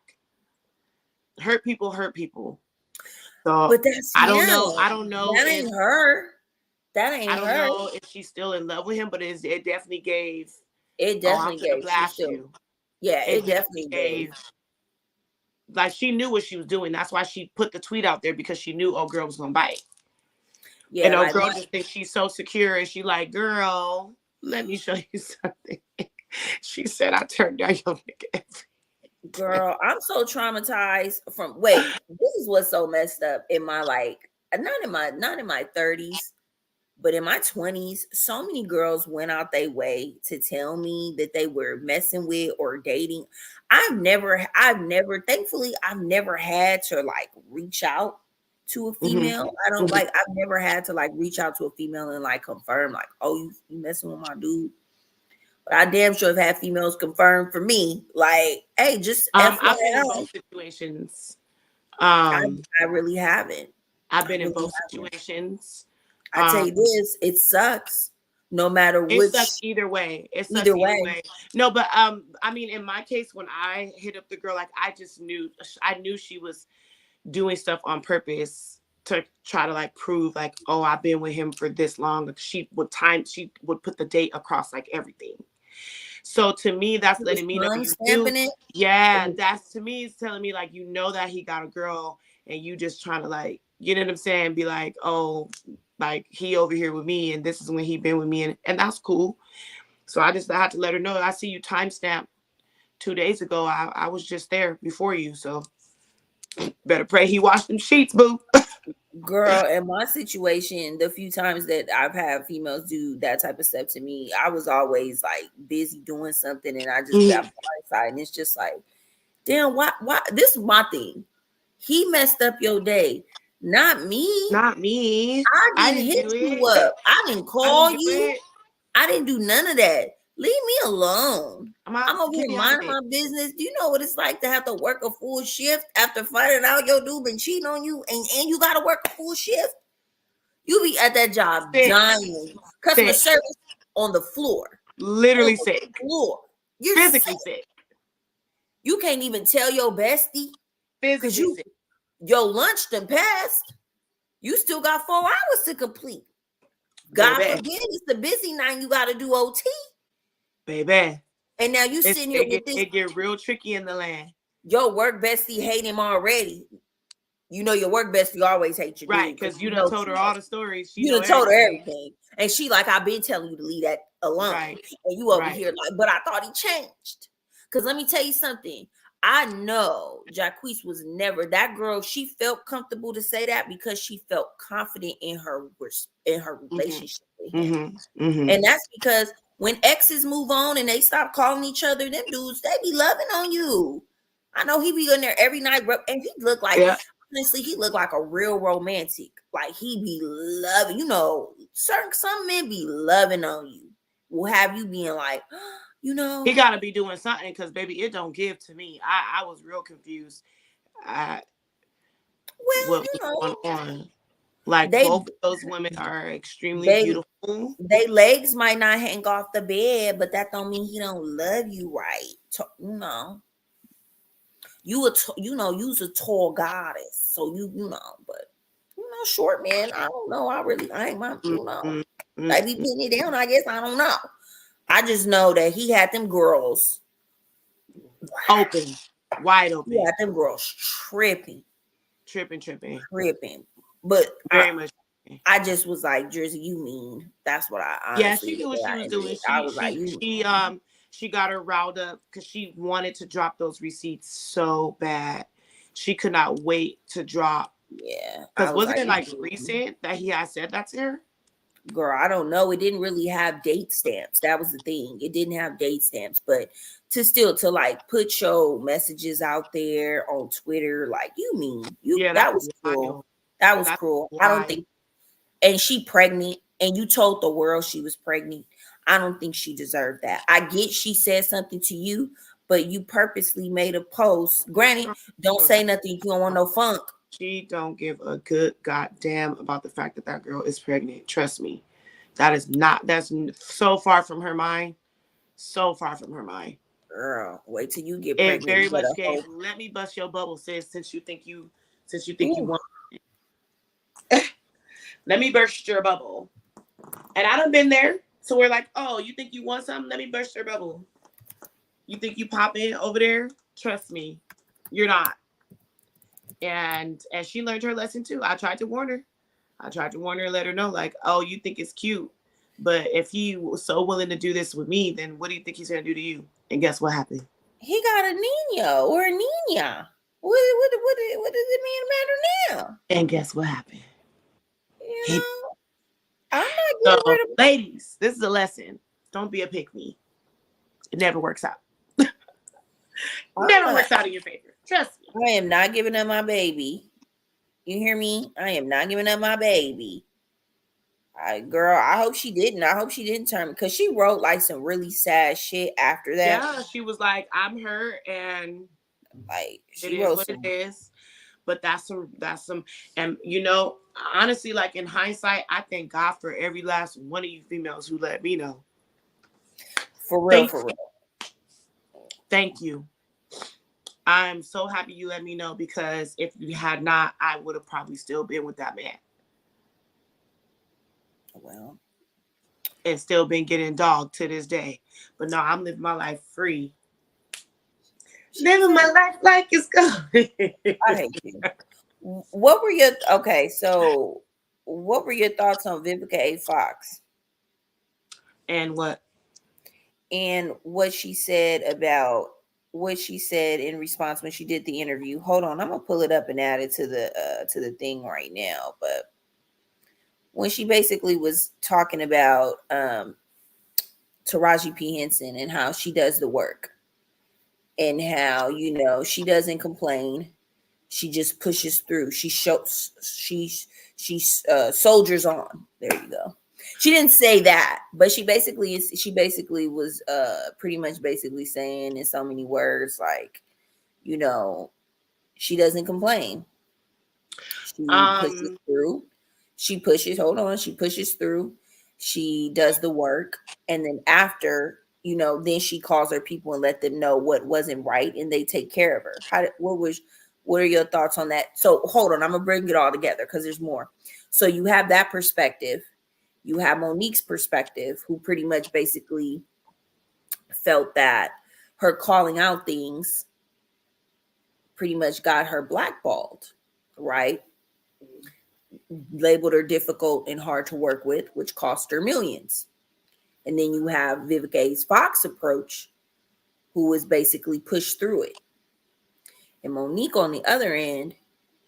[SPEAKER 2] Hurt people hurt people. So
[SPEAKER 1] But that's
[SPEAKER 2] I don't
[SPEAKER 1] him.
[SPEAKER 2] know. I don't know
[SPEAKER 1] That
[SPEAKER 2] if
[SPEAKER 1] ain't her. That
[SPEAKER 2] I
[SPEAKER 1] ain't
[SPEAKER 2] don't
[SPEAKER 1] her.
[SPEAKER 2] know if she's still in love with him, but it definitely gave.
[SPEAKER 1] It
[SPEAKER 2] Oh, I'm
[SPEAKER 1] definitely
[SPEAKER 2] gonna
[SPEAKER 1] gave. She
[SPEAKER 2] blast
[SPEAKER 1] still.
[SPEAKER 2] you.
[SPEAKER 1] Yeah,
[SPEAKER 2] It
[SPEAKER 1] it
[SPEAKER 2] definitely
[SPEAKER 1] definitely gave.
[SPEAKER 2] gave. Like she knew what she was doing. That's why she put the tweet out there because she knew old girl was gonna bite.
[SPEAKER 1] Yeah,
[SPEAKER 2] And old
[SPEAKER 1] like
[SPEAKER 2] girl just thinks she's so secure, and she like, girl, let me show you something. She said, I turned down your nigga every day.
[SPEAKER 1] girl, I'm so traumatized from. Wait, this is what's so messed up in my not in my 30s. But in my 20s, so many girls went out their way to tell me that they were messing with or dating. Thankfully, I've never had to like reach out to a
[SPEAKER 2] Mhm.
[SPEAKER 1] female. I don't
[SPEAKER 2] Mhm.
[SPEAKER 1] like, I've never had to like reach out to a female and like confirm, like, oh, you messing with my dude. But I damn sure have had females confirm for me, like, hey, just
[SPEAKER 2] I've been in
[SPEAKER 1] FYI.
[SPEAKER 2] both situations.
[SPEAKER 1] I,
[SPEAKER 2] Um,
[SPEAKER 1] I really haven't.
[SPEAKER 2] I've
[SPEAKER 1] I
[SPEAKER 2] been in
[SPEAKER 1] really
[SPEAKER 2] both
[SPEAKER 1] haven't.
[SPEAKER 2] situations.
[SPEAKER 1] I tell you
[SPEAKER 2] Um,
[SPEAKER 1] this, it sucks no matter
[SPEAKER 2] it sucks
[SPEAKER 1] which,
[SPEAKER 2] either way. It sucks
[SPEAKER 1] either
[SPEAKER 2] either
[SPEAKER 1] way.
[SPEAKER 2] way. No, but I mean, in my case, when I hit up the girl, like I knew she was doing stuff on purpose to try to like prove like, oh, I've been with him for this long. Like she would put the date across like everything. So to me, that's
[SPEAKER 1] He was
[SPEAKER 2] letting me know
[SPEAKER 1] time
[SPEAKER 2] you knew.
[SPEAKER 1] stamping it.
[SPEAKER 2] Yeah, that's to me, it's telling me like you know that he got a girl and you just trying to like, you know what I'm saying? Be like, oh, like he over here with me and this is when he been with me and that's cool. So I had to let her know. I see you timestamp 2 days ago. I was just there before you. So better pray he washed them sheets, boo.
[SPEAKER 1] Girl, in my situation, the few times that I've had females do that type of stuff to me, I was always like busy doing something and I just got
[SPEAKER 2] Mhm.
[SPEAKER 1] blindsided. And it's just like, damn, why this is my thing. He messed up your day, not me.
[SPEAKER 2] Not me.
[SPEAKER 1] I
[SPEAKER 2] I
[SPEAKER 1] didn't
[SPEAKER 2] didn't
[SPEAKER 1] hit
[SPEAKER 2] do
[SPEAKER 1] you
[SPEAKER 2] it.
[SPEAKER 1] up. I didn't
[SPEAKER 2] I didn't
[SPEAKER 1] call
[SPEAKER 2] do
[SPEAKER 1] you.
[SPEAKER 2] it.
[SPEAKER 1] I didn't do none of that. Leave me alone.
[SPEAKER 2] I'm out.
[SPEAKER 1] I'm over
[SPEAKER 2] Get
[SPEAKER 1] here
[SPEAKER 2] me out of
[SPEAKER 1] minding
[SPEAKER 2] it.
[SPEAKER 1] my business. Do you know what it's like to have to work a full shift after finding out your dude been cheating on you and you got to work a full shift? You be at that job
[SPEAKER 2] Sick.
[SPEAKER 1] dying. Customer
[SPEAKER 2] Sick.
[SPEAKER 1] service on the floor. On
[SPEAKER 2] Literally
[SPEAKER 1] the
[SPEAKER 2] sick.
[SPEAKER 1] floor. You're
[SPEAKER 2] Physically
[SPEAKER 1] sick.
[SPEAKER 2] sick.
[SPEAKER 1] You can't even tell your bestie because
[SPEAKER 2] Physically sick.
[SPEAKER 1] your lunch done passed. You still got 4 hours to complete. God
[SPEAKER 2] Baby.
[SPEAKER 1] forbid it's the busy night. You got to do OT.
[SPEAKER 2] Baby.
[SPEAKER 1] And now you
[SPEAKER 2] It's
[SPEAKER 1] sitting here with this,
[SPEAKER 2] it get real tricky in the land.
[SPEAKER 1] your work bestie hate him already. You know your work bestie always hates your
[SPEAKER 2] Right.
[SPEAKER 1] dude because
[SPEAKER 2] Because you
[SPEAKER 1] you
[SPEAKER 2] done
[SPEAKER 1] know
[SPEAKER 2] told
[SPEAKER 1] too
[SPEAKER 2] her all
[SPEAKER 1] much.
[SPEAKER 2] the stories. She
[SPEAKER 1] You
[SPEAKER 2] know
[SPEAKER 1] done told her
[SPEAKER 2] everything.
[SPEAKER 1] everything. And she like, I've been telling you to leave that alone.
[SPEAKER 2] Right.
[SPEAKER 1] And you over
[SPEAKER 2] Right.
[SPEAKER 1] here like, but I thought he changed. Because let me tell you something. I know Jacquees was never that girl. She felt comfortable to say that because she felt confident in her
[SPEAKER 2] Mm-hmm.
[SPEAKER 1] relationship with him.
[SPEAKER 2] Mm-hmm. Mm-hmm.
[SPEAKER 1] And that's because when exes move on and they stop calling each other, them dudes, they be loving on you. I know he be in there every night, and he looked like,
[SPEAKER 2] Yeah.
[SPEAKER 1] honestly, he looked like a real romantic. Like he be loving, some men be loving on you. Will have you being like, you
[SPEAKER 2] He
[SPEAKER 1] know,
[SPEAKER 2] gotta be doing something because baby, it don't give to me. I was real confused at
[SPEAKER 1] well,
[SPEAKER 2] what was going on. Like
[SPEAKER 1] they
[SPEAKER 2] both of those women are extremely
[SPEAKER 1] they
[SPEAKER 2] beautiful.
[SPEAKER 1] they legs might not hang off the bed, but that don't mean he don't love you right. You's a tall goddess, so but short man, I don't know. I ain't my,
[SPEAKER 2] Mm-hmm.
[SPEAKER 1] they be putting it down. I guess I don't know. I just know that he had them girls.
[SPEAKER 2] Open, wide
[SPEAKER 1] He
[SPEAKER 2] open,
[SPEAKER 1] had them girls tripping,
[SPEAKER 2] tripping.
[SPEAKER 1] tripping. But
[SPEAKER 2] Very much.
[SPEAKER 1] I just was like, Jersey, you mean? That's what I
[SPEAKER 2] Yeah,
[SPEAKER 1] honestly
[SPEAKER 2] she knew what she
[SPEAKER 1] I
[SPEAKER 2] was
[SPEAKER 1] ended
[SPEAKER 2] doing.
[SPEAKER 1] it. I was like, you mean?
[SPEAKER 2] She got her riled up because she wanted to drop those receipts so bad. She could not wait to drop.
[SPEAKER 1] Yeah, I
[SPEAKER 2] Because
[SPEAKER 1] was
[SPEAKER 2] wasn't
[SPEAKER 1] like,
[SPEAKER 2] it like recent that he had said that to her?
[SPEAKER 1] girl, I don't know. It didn't really have date stamps. That was the thing. It didn't have date stamps, but to like put your messages out there on Twitter, like
[SPEAKER 2] Yeah,
[SPEAKER 1] that
[SPEAKER 2] that's
[SPEAKER 1] was cruel.
[SPEAKER 2] wild.
[SPEAKER 1] That was
[SPEAKER 2] That's
[SPEAKER 1] cruel. I don't
[SPEAKER 2] wild.
[SPEAKER 1] think, and she pregnant, and you told the world she was pregnant. I don't think she deserved that. I get she said something to you, but you purposely made a post. Granted, don't say nothing. You don't want no funk.
[SPEAKER 2] She don't give a good goddamn about the fact that that girl is pregnant. Trust me. That's so far from her mind. So far from her mind.
[SPEAKER 1] Girl, wait till you get
[SPEAKER 2] It
[SPEAKER 1] pregnant.
[SPEAKER 2] very
[SPEAKER 1] You
[SPEAKER 2] much
[SPEAKER 1] better
[SPEAKER 2] gave,
[SPEAKER 1] hope.
[SPEAKER 2] let me bust your bubble, sis, since you think you
[SPEAKER 1] Ooh,
[SPEAKER 2] want. Let me burst your bubble. And I done been there. So we're like, oh, you think you want something? Let me burst your bubble. You think you pop in over there? Trust me, you're not. And she learned her lesson too. I tried to warn her. I tried to warn her and let her know, like, oh, you think it's cute. But if he was so willing to do this with me, then what do you think he's going to do to you? And guess what happened?
[SPEAKER 1] He got a Nino or a Nina. What does it mean matter now?
[SPEAKER 2] And guess what happened?
[SPEAKER 1] You
[SPEAKER 2] He,
[SPEAKER 1] know, I'm not
[SPEAKER 2] so,
[SPEAKER 1] getting rid of.
[SPEAKER 2] ladies, this is a lesson. Don't be a pick-me. It never works out. Never works out in your favor. Trust me.
[SPEAKER 1] I am not giving up my baby. You hear me? I am not giving up my baby. Girl, I hope she didn't. I hope she didn't turn me, because she wrote like some really sad shit after that.
[SPEAKER 2] Yeah, she was like, I'm hurt, and
[SPEAKER 1] like
[SPEAKER 2] it is what it is. But that's some, and you know, honestly, like in hindsight, I thank God for every last one of you females who let me know.
[SPEAKER 1] For real, for real.
[SPEAKER 2] Thank you. I'm so happy you let me know, because if you had not, I would have probably still been with that man.
[SPEAKER 1] Well,
[SPEAKER 2] and still been getting dogged to this day. But no, I'm living my life free. Living my life like it's good.
[SPEAKER 1] I hate you. What were your what were your thoughts on Vivica A. Fox?
[SPEAKER 2] And what?
[SPEAKER 1] And what she said in response when she did the interview. Hold on, I'm gonna pull it up and add it to the thing right now. But when she basically was talking about Taraji P. Henson and how she does the work, and how, you know, she doesn't complain, she just pushes through. She soldiers on. There you go. She didn't say that, but she basically was pretty much basically saying in so many words, like, you know, she doesn't complain. She pushes through. She pushes through. She does the work. And then after, you know, then she calls her people and let them know what wasn't right, and they take care of her. What are your thoughts on that? So hold on, I'm gonna bring it all together because there's more. So you have that perspective. You have Monique's perspective, who pretty much basically felt that her calling out things pretty much got her blackballed, right? Labeled her difficult and hard to work with, which cost her millions. And then you have Vivica A. Fox approach, who was basically pushed through it. And Monique on the other end,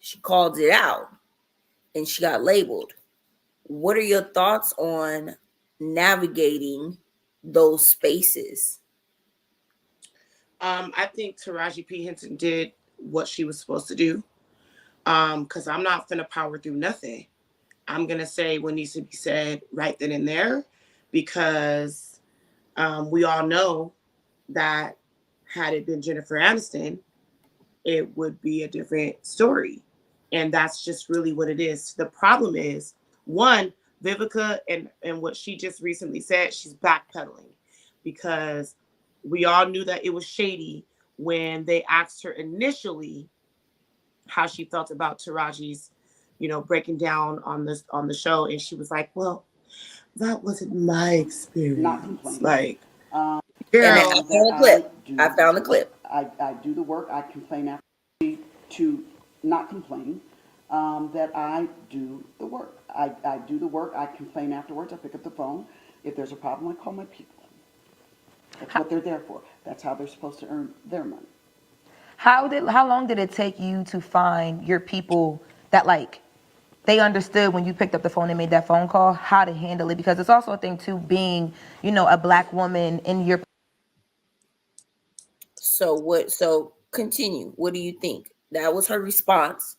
[SPEAKER 1] she called it out and she got labeled. What are your thoughts on navigating those spaces?
[SPEAKER 2] I think Taraji P. Henson did what she was supposed to do. Because I'm not gonna power through nothing. I'm gonna say what needs to be said right then and there, because we all know that had it been Jennifer Aniston, it would be a different story. And that's just really what it is. The problem is, one, Vivica and what she just recently said, she's backpedaling, because we all knew that it was shady when they asked her initially how she felt about Taraji's, you know, breaking down on the show, and she was like, "Well, that wasn't my experience."
[SPEAKER 4] Not complaining.
[SPEAKER 2] Like,
[SPEAKER 1] And
[SPEAKER 2] girl,
[SPEAKER 1] I found the clip.
[SPEAKER 4] I do the work. I complain after to not complain. That I do the work. I do the work. I complain afterwards. I pick up the phone. If there's a problem, I call my people. That's what they're there for. That's how they're supposed to earn their money.
[SPEAKER 5] How long did it take you to find your people that, like, they understood when you picked up the phone and made that phone call, how to handle it? Because it's also a thing too, being, you know, a black woman in your.
[SPEAKER 1] So continue. What do you think? That was her response.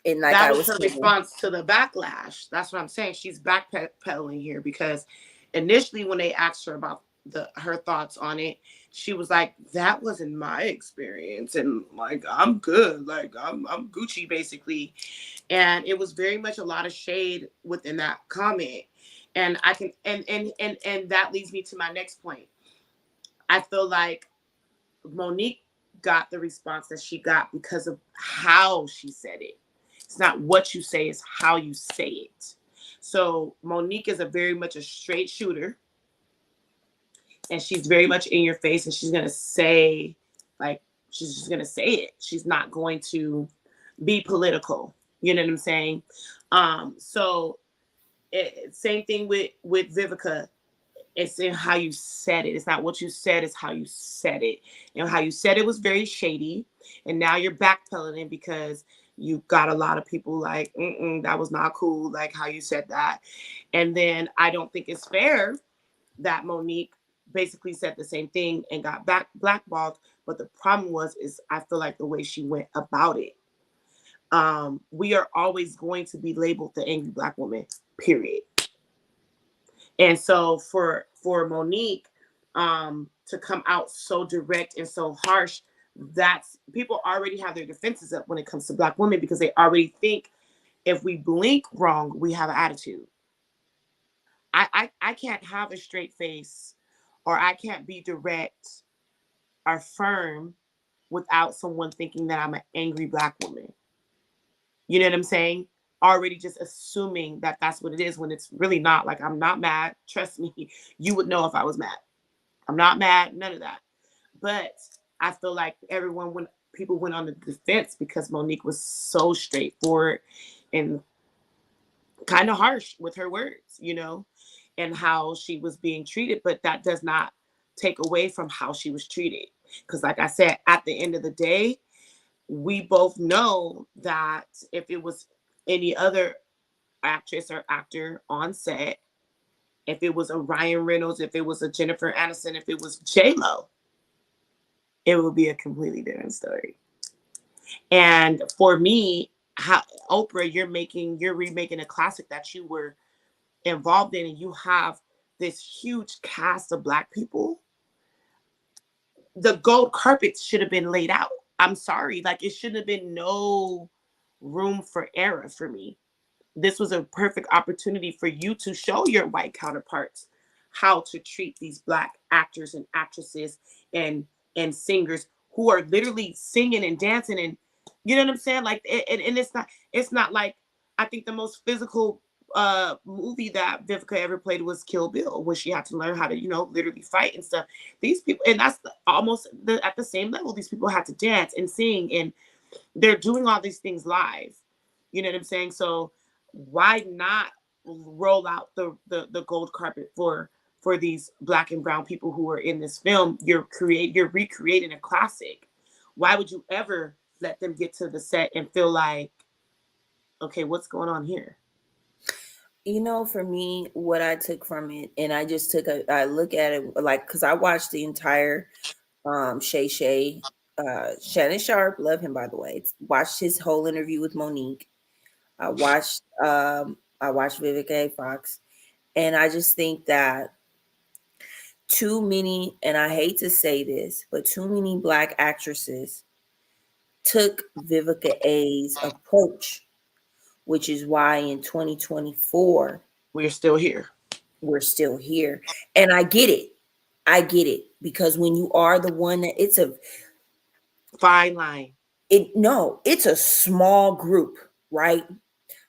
[SPEAKER 1] And like
[SPEAKER 2] that was her response to the backlash. That's what I'm saying. She's backpedaling here, because initially when they asked her about her thoughts on it, she was like, that wasn't my experience, and like, I'm good, like I'm Gucci basically. And it was very much a lot of shade within that comment. And I can and that leads me to my next point. I feel like Monique got the response that she got because of how she said it. It's not what you say, it's how you say it. So Monique is a very much a straight shooter, and she's very much in your face, and she's gonna say, like, she's just gonna say it. She's not going to be political. You know what I'm saying? So same thing with Vivica. It's in how you said it. It's not what you said, it's how you said it. And how you said it was very shady. And now you're backpedaling because you got a lot of people like, that was not cool, like how you said that. And then I don't think it's fair that Monique basically said the same thing and got blackballed. But the problem is I feel like the way she went about it. We are always going to be labeled the angry Black woman, period. And so for Monique to come out so direct and so harsh, that's people already have their defenses up when it comes to Black women, because they already think if we blink wrong, we have an attitude. I can't have a straight face, or I can't be direct or firm without someone thinking that I'm an angry Black woman. You know what I'm saying? Already just assuming that that's what it is, when it's really not. Like, I'm not mad. Trust me, you would know if I was mad. I'm not mad, none of that. But I feel like people went on the defense because Monique was so straightforward and kind of harsh with her words, and how she was being treated. But that does not take away from how she was treated. Because like I said, at the end of the day, we both know that if it was any other actress or actor on set, if it was a Ryan Reynolds, if it was a Jennifer Aniston, if it was J-Lo, it would be a completely different story. And for me, Oprah, you're remaking a classic that you were involved in, and you have this huge cast of Black people. The gold carpet should have been laid out. I'm sorry, like, it shouldn't have been no room for error for me. This was a perfect opportunity for you to show your white counterparts how to treat these Black actors and actresses and singers who are literally singing and dancing, and you know what I'm saying? Like, and it's not like, I think the most physical movie that Vivica ever played was Kill Bill, where she had to learn how to, literally fight and stuff. These people, and that's at the same level, these people had to dance and sing, and they're doing all these things live. You know what I'm saying? So why not roll out the gold carpet for these Black and brown people who are in this film? You're recreating a classic. Why would you ever let them get to the set and feel like, okay, what's going on here?
[SPEAKER 1] For me, what I took from it, and I just I look at it like, because I watched the entire Shay Shannon Sharp, love him, by the way. Watched his whole interview with Monique. I watched Vivica A. Fox, and I just think that too many, and I hate to say this, but too many Black actresses took Vivica A's approach, which is why in 2024
[SPEAKER 2] we're still here.
[SPEAKER 1] And I get it, because when you are the one that, it's a
[SPEAKER 2] fine line.
[SPEAKER 1] It's a small group, right?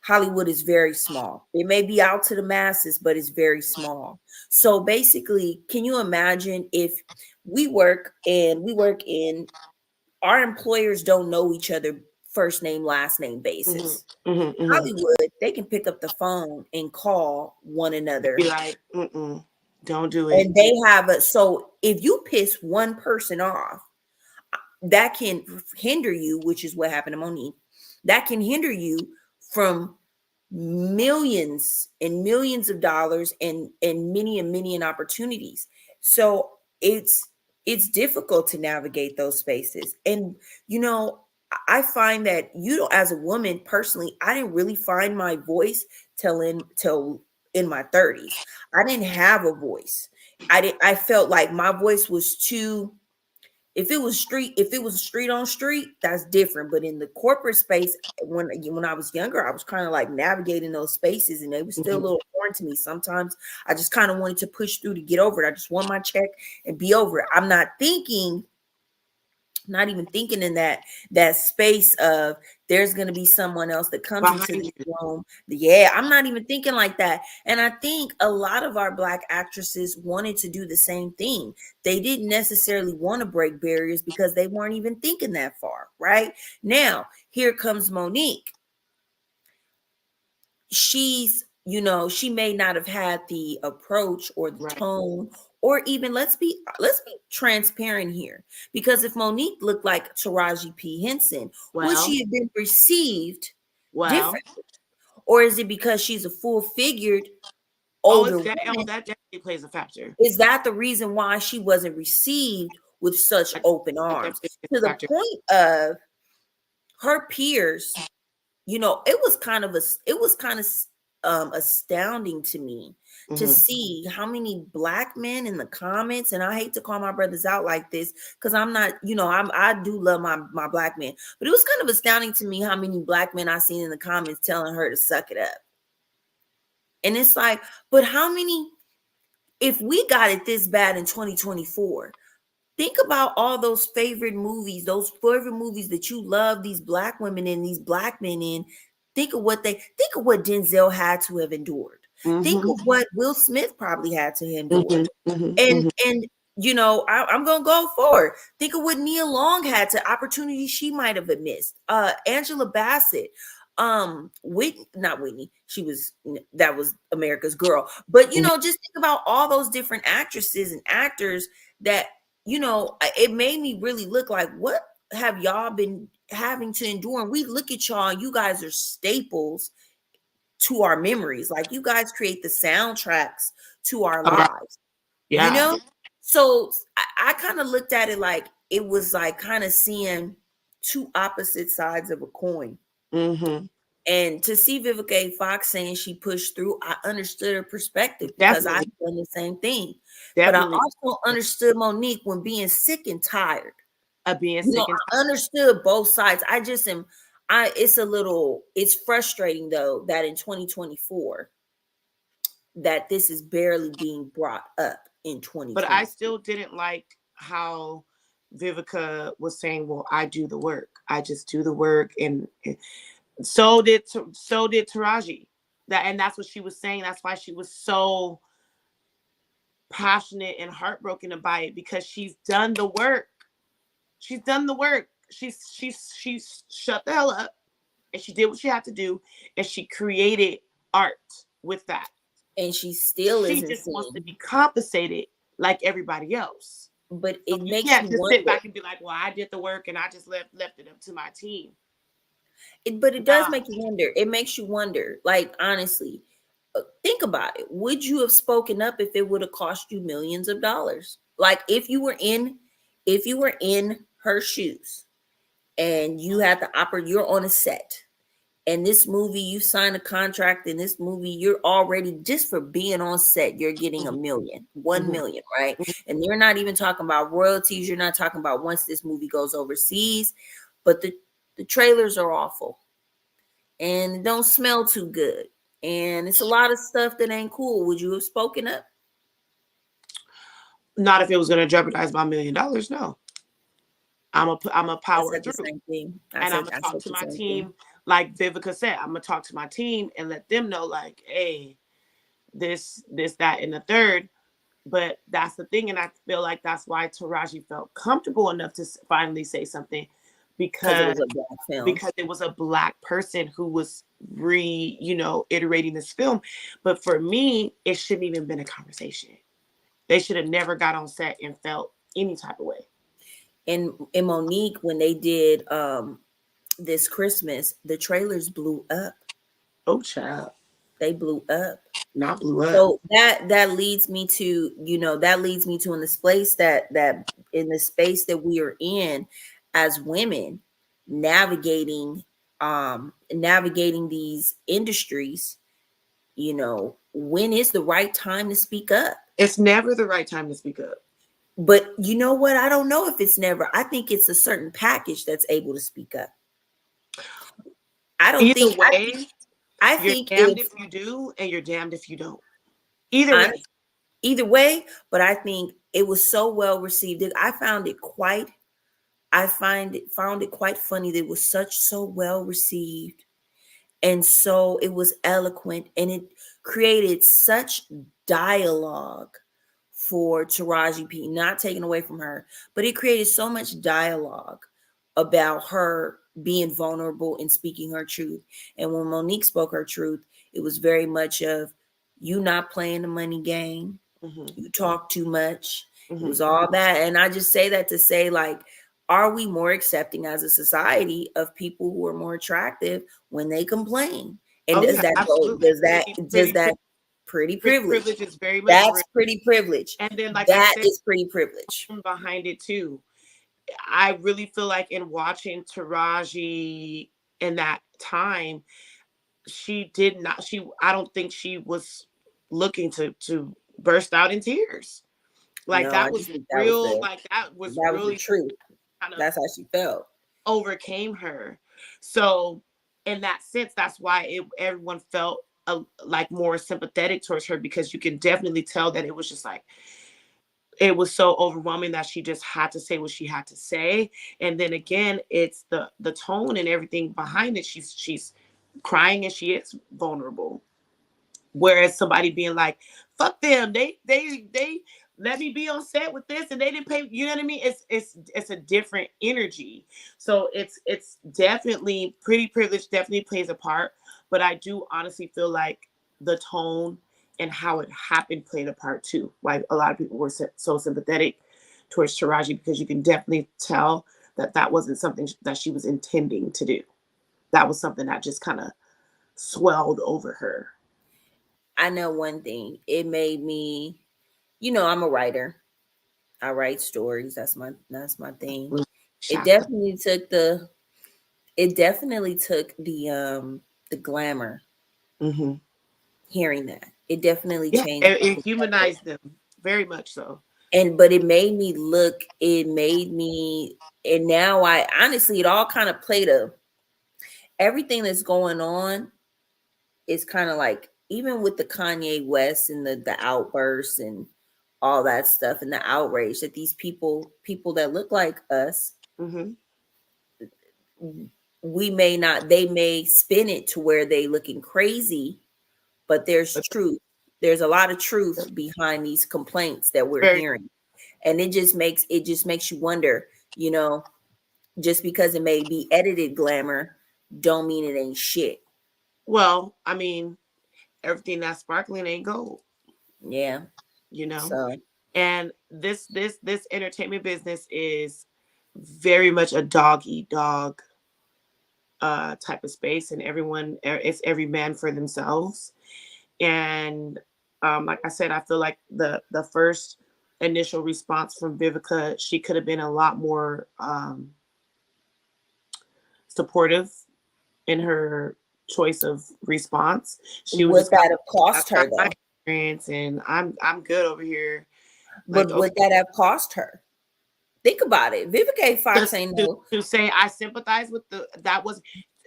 [SPEAKER 1] Hollywood is very small. It may be out to the masses, but it's very small. So basically, can you imagine if we work in our employers don't know each other first name, last name basis. Hollywood, they can pick up the phone and call one another.
[SPEAKER 2] Be like, don't do it.
[SPEAKER 1] And they have so if you piss one person off, that can hinder you, which is what happened to Monique. That can hinder you from millions and millions of dollars and many opportunities. So it's difficult to navigate those spaces. And I find that as a woman personally, I didn't really find my voice till in my 30s. I didn't have a voice. I felt like my voice was too. If it was street on street, that's different. But in the corporate space, when I was younger, I was kind of like navigating those spaces, and they were still a little foreign to me. Sometimes I just kind of wanted to push through to get over it. I just want my check and be over it. I'm not thinking not even thinking in that space of there's going to be someone else that comes into
[SPEAKER 2] Behind
[SPEAKER 1] this
[SPEAKER 2] you.
[SPEAKER 1] room. Yeah, I'm not even thinking like that. And I think a lot of our Black actresses wanted to do the same thing. They didn't necessarily want to break barriers because they weren't even thinking that far. Right now, here comes Monique. She's, she may not have had the approach or the
[SPEAKER 2] Right.
[SPEAKER 1] tone, or even let's be transparent here, because if Monique looked like Taraji P. Henson, would
[SPEAKER 2] Well,
[SPEAKER 1] she have been perceived
[SPEAKER 2] well.
[SPEAKER 1] different? Or is it because she's a full-figured
[SPEAKER 2] Oh,
[SPEAKER 1] older woman?
[SPEAKER 2] that definitely plays a factor.
[SPEAKER 1] Is that the reason why she wasn't received with such
[SPEAKER 2] That,
[SPEAKER 1] open
[SPEAKER 2] that
[SPEAKER 1] arms,
[SPEAKER 2] definitely plays
[SPEAKER 1] to
[SPEAKER 2] a
[SPEAKER 1] the
[SPEAKER 2] factor.
[SPEAKER 1] point of her peers? It was kind of astounding to me to
[SPEAKER 2] Mm-hmm.
[SPEAKER 1] see how many Black men in the comments. And I hate to call my brothers out like this, because I'm not, I do love my Black men, but it was kind of astounding to me how many Black men I seen in the comments telling her to suck it up. And it's like, but how many, if we got it this bad in 2024, think about all those favorite movies, that you love these Black women and these Black men in. Think of what Denzel had to have endured. Think
[SPEAKER 2] Mm-hmm.
[SPEAKER 1] of what Will Smith probably had to endure.
[SPEAKER 2] Mm-hmm. Mm-hmm.
[SPEAKER 1] And
[SPEAKER 2] Mm-hmm.
[SPEAKER 1] I'm gonna go forward. Think of what Nia Long had to opportunities she might have missed. Angela Bassett, not Whitney. That was America's Girl. But just think about all those different actresses and actors that it made me really look like, what have y'all been having to endure? And we look at y'all, and you guys are staples to our memories. Like, you guys create the soundtracks to our
[SPEAKER 2] Oh,
[SPEAKER 1] lives.
[SPEAKER 2] yeah.
[SPEAKER 1] So I kind of looked at it like it was like kind of seeing two opposite sides of a coin.
[SPEAKER 2] Mm-hmm.
[SPEAKER 1] And to see Vivica A. Fox saying she pushed through, I understood her perspective because I've
[SPEAKER 2] Definitely.
[SPEAKER 1] done the same thing. But I
[SPEAKER 2] Definitely.
[SPEAKER 1] also understood Monique when being sick and tired.
[SPEAKER 2] Being sick and
[SPEAKER 1] I understood both sides. It's frustrating though that in 2024 that this is barely being brought up in
[SPEAKER 2] but I
[SPEAKER 1] 2020.
[SPEAKER 2] still didn't like how Vivica was saying, "Well, I do the work. I just do the work," and so did Taraji. That's what she was saying. That's why she was so passionate and heartbroken about it, because she's done the work. She's done the work. She's shut the hell up, and she did what she had to do, and she created art with that.
[SPEAKER 1] And she still
[SPEAKER 2] She
[SPEAKER 1] isn't
[SPEAKER 2] just wants to
[SPEAKER 1] seen.
[SPEAKER 2] be compensated like everybody else.
[SPEAKER 1] But
[SPEAKER 2] So
[SPEAKER 1] it
[SPEAKER 2] you
[SPEAKER 1] makes
[SPEAKER 2] can't
[SPEAKER 1] you
[SPEAKER 2] just
[SPEAKER 1] wonder.
[SPEAKER 2] sit back and be like, "Well, I did the work and I just left it up to my team."
[SPEAKER 1] But it does
[SPEAKER 2] Nah.
[SPEAKER 1] make you wonder. It makes you wonder, like, honestly, think about it. Would you have spoken up if it would have cost you millions of dollars? Like, if you were in her shoes and you had the you're on a set, and this movie, you sign a contract in this movie, you're already, just for being on set, you're getting a million, 1
[SPEAKER 2] Mhm.
[SPEAKER 1] million, right? And you're not even talking about royalties. You're not talking about once this movie goes overseas, but the trailers are awful and it don't smell too good. And it's a lot of stuff that ain't cool. Would you have spoken up?
[SPEAKER 2] Not if it was going to jeopardize my $1 million. No, I'm a
[SPEAKER 1] I
[SPEAKER 2] power
[SPEAKER 1] said the
[SPEAKER 2] through,
[SPEAKER 1] same thing.
[SPEAKER 2] and I'm gonna
[SPEAKER 1] I
[SPEAKER 2] talk
[SPEAKER 1] said
[SPEAKER 2] to
[SPEAKER 1] the
[SPEAKER 2] my
[SPEAKER 1] same thing.
[SPEAKER 2] team. Like Vivica said, I'm gonna talk to my team and let them know, like, hey, this, that, and the third. But that's the thing, and I feel like that's why Taraji felt comfortable enough to finally say something,
[SPEAKER 1] Because it
[SPEAKER 2] because
[SPEAKER 1] was a Black film.
[SPEAKER 2] it was a Black person who was iterating this film. But for me, it shouldn't even been a conversation. They should have never got on set and felt any type of way.
[SPEAKER 1] And Monique, when they did this Christmas, the trailers blew up.
[SPEAKER 2] Oh, child,
[SPEAKER 1] They blew up.
[SPEAKER 2] not blew up.
[SPEAKER 1] So that leads me to, in the space that we are in as women, navigating these industries. When is the right time to speak up?
[SPEAKER 2] It's never the right time to speak up.
[SPEAKER 1] But you know what? I don't know if it's never. I think it's a certain package that's able to speak up. I don't
[SPEAKER 2] Either
[SPEAKER 1] think.
[SPEAKER 2] way,
[SPEAKER 1] I
[SPEAKER 2] you're
[SPEAKER 1] think
[SPEAKER 2] damned if you do, and you're damned if you don't. Either way.
[SPEAKER 1] Either way, but I think it was so well received. I found it quite I found it quite funny that it was so well received, and so it was eloquent, and it created such dialogue for Taraji P. Not taken away from her, but it created so much dialogue about her being vulnerable and speaking her truth. And when Monique spoke her truth, it was very much of you not playing the money game.
[SPEAKER 2] Mm-hmm.
[SPEAKER 1] You talk too much. It
[SPEAKER 2] Mm-hmm.
[SPEAKER 1] was all that. And I just say that to say, like, are we more accepting as a society of people who are more attractive when they complain? And
[SPEAKER 2] Oh
[SPEAKER 1] does
[SPEAKER 2] yeah,
[SPEAKER 1] that go,
[SPEAKER 2] absolutely.
[SPEAKER 1] does that pretty
[SPEAKER 2] Pretty
[SPEAKER 1] privilege?
[SPEAKER 2] privilege is very much real.
[SPEAKER 1] That's pretty privilege.
[SPEAKER 2] And then, like I
[SPEAKER 1] That
[SPEAKER 2] said,
[SPEAKER 1] is pretty privilege.
[SPEAKER 2] behind it too. I really feel like in watching Taraji in that time, she did not. She I don't think she was looking to burst out in tears. Like
[SPEAKER 1] No, I
[SPEAKER 2] that
[SPEAKER 1] just
[SPEAKER 2] was
[SPEAKER 1] think
[SPEAKER 2] real. Like that was
[SPEAKER 1] that was the
[SPEAKER 2] really
[SPEAKER 1] truth.
[SPEAKER 2] kind of
[SPEAKER 1] That's how she felt.
[SPEAKER 2] overcame her. So in that sense, that's why everyone felt like more sympathetic towards her, because you can definitely tell that it was just like it was so overwhelming that she just had to say what she had to say. And then again, it's the tone and everything behind it. She's crying and she is vulnerable. Whereas somebody being like, fuck them, they let me be on set with this and they didn't pay, you know what I mean? It's a different energy. So it's definitely pretty privilege, definitely plays a part. But I do honestly feel like the tone and how it happened played a part too. Like a lot of people were so sympathetic towards Taraji, because you can definitely tell that that wasn't something that she was intending to do. That was something that just kind of swelled over her.
[SPEAKER 1] I know one thing. It made me, I'm a writer. I write stories. That's my thing. It
[SPEAKER 2] Shocked.
[SPEAKER 1] definitely took the glamour
[SPEAKER 2] Mm-hmm.
[SPEAKER 1] hearing that. It definitely
[SPEAKER 2] Yeah,
[SPEAKER 1] changed my
[SPEAKER 2] it
[SPEAKER 1] perspective.
[SPEAKER 2] humanized them very much so.
[SPEAKER 1] But it made me, and now I honestly, it all kind of played everything that's going on is kind of like, even with the Kanye West and the outbursts and all that stuff and the outrage that these people that look like us,
[SPEAKER 2] Mm-hmm.
[SPEAKER 1] they may spin it to where they looking crazy, but there's
[SPEAKER 2] But
[SPEAKER 1] truth. There's a lot of truth behind these complaints that we're
[SPEAKER 2] very
[SPEAKER 1] hearing. And it just makes you wonder, you know, just because it may be edited glamour, don't mean it ain't shit.
[SPEAKER 2] well, I mean, everything that's sparkling ain't gold,
[SPEAKER 1] Yeah.
[SPEAKER 2] you know?
[SPEAKER 1] So
[SPEAKER 2] And this entertainment business is very much a dog eat dog type of space, and it's every man for themselves. And like I said, I feel like the first initial response from Vivica, she could have been a lot more supportive in her choice of response. She was
[SPEAKER 1] would
[SPEAKER 2] just kind
[SPEAKER 1] that have
[SPEAKER 2] of,
[SPEAKER 1] cost
[SPEAKER 2] I've got
[SPEAKER 1] her
[SPEAKER 2] my
[SPEAKER 1] though?
[SPEAKER 2] experience and I'm good over here. Like,
[SPEAKER 1] But
[SPEAKER 2] okay,
[SPEAKER 1] would that have cost her? Think about it. Vivica Fox
[SPEAKER 2] just
[SPEAKER 1] ain't no.
[SPEAKER 2] to say I sympathize with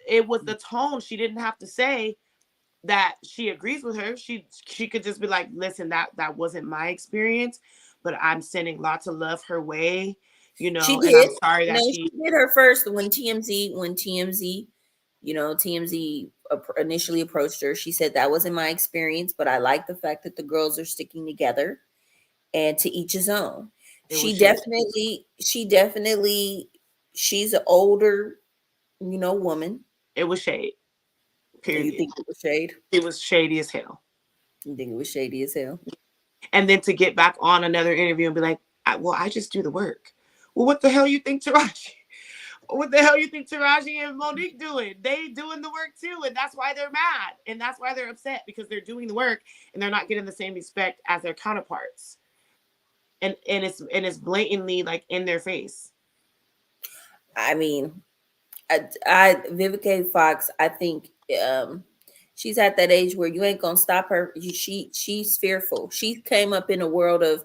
[SPEAKER 2] it was the tone. She didn't have to say that she agrees with her. She could just be like, listen, that wasn't my experience, but I'm sending lots of love her way,
[SPEAKER 1] She
[SPEAKER 2] and I'm
[SPEAKER 1] did.
[SPEAKER 2] sorry that
[SPEAKER 1] No,
[SPEAKER 2] she
[SPEAKER 1] she did her first when TMZ, TMZ initially approached her. She said that wasn't my experience, but I like the fact that the girls are sticking together, and to each his own.
[SPEAKER 2] it was
[SPEAKER 1] She
[SPEAKER 2] shade.
[SPEAKER 1] definitely, she's an older, woman.
[SPEAKER 2] It was shade.
[SPEAKER 1] You
[SPEAKER 2] Period.
[SPEAKER 1] think it was shade?
[SPEAKER 2] It was shady as hell.
[SPEAKER 1] You think it was shady as hell?
[SPEAKER 2] And then to get back on another interview and be like, I just do the work. Well, what the hell you think Taraji? What the hell you think Taraji and Monique doing? They doing the work too, and that's why they're mad, and that's why they're upset, because they're doing the work and they're not getting the same respect as their counterparts. And it's blatantly like in their face.
[SPEAKER 1] I mean, I Vivica Fox, I think she's at that age where you ain't gonna stop her. She's fearful. She came up in a world of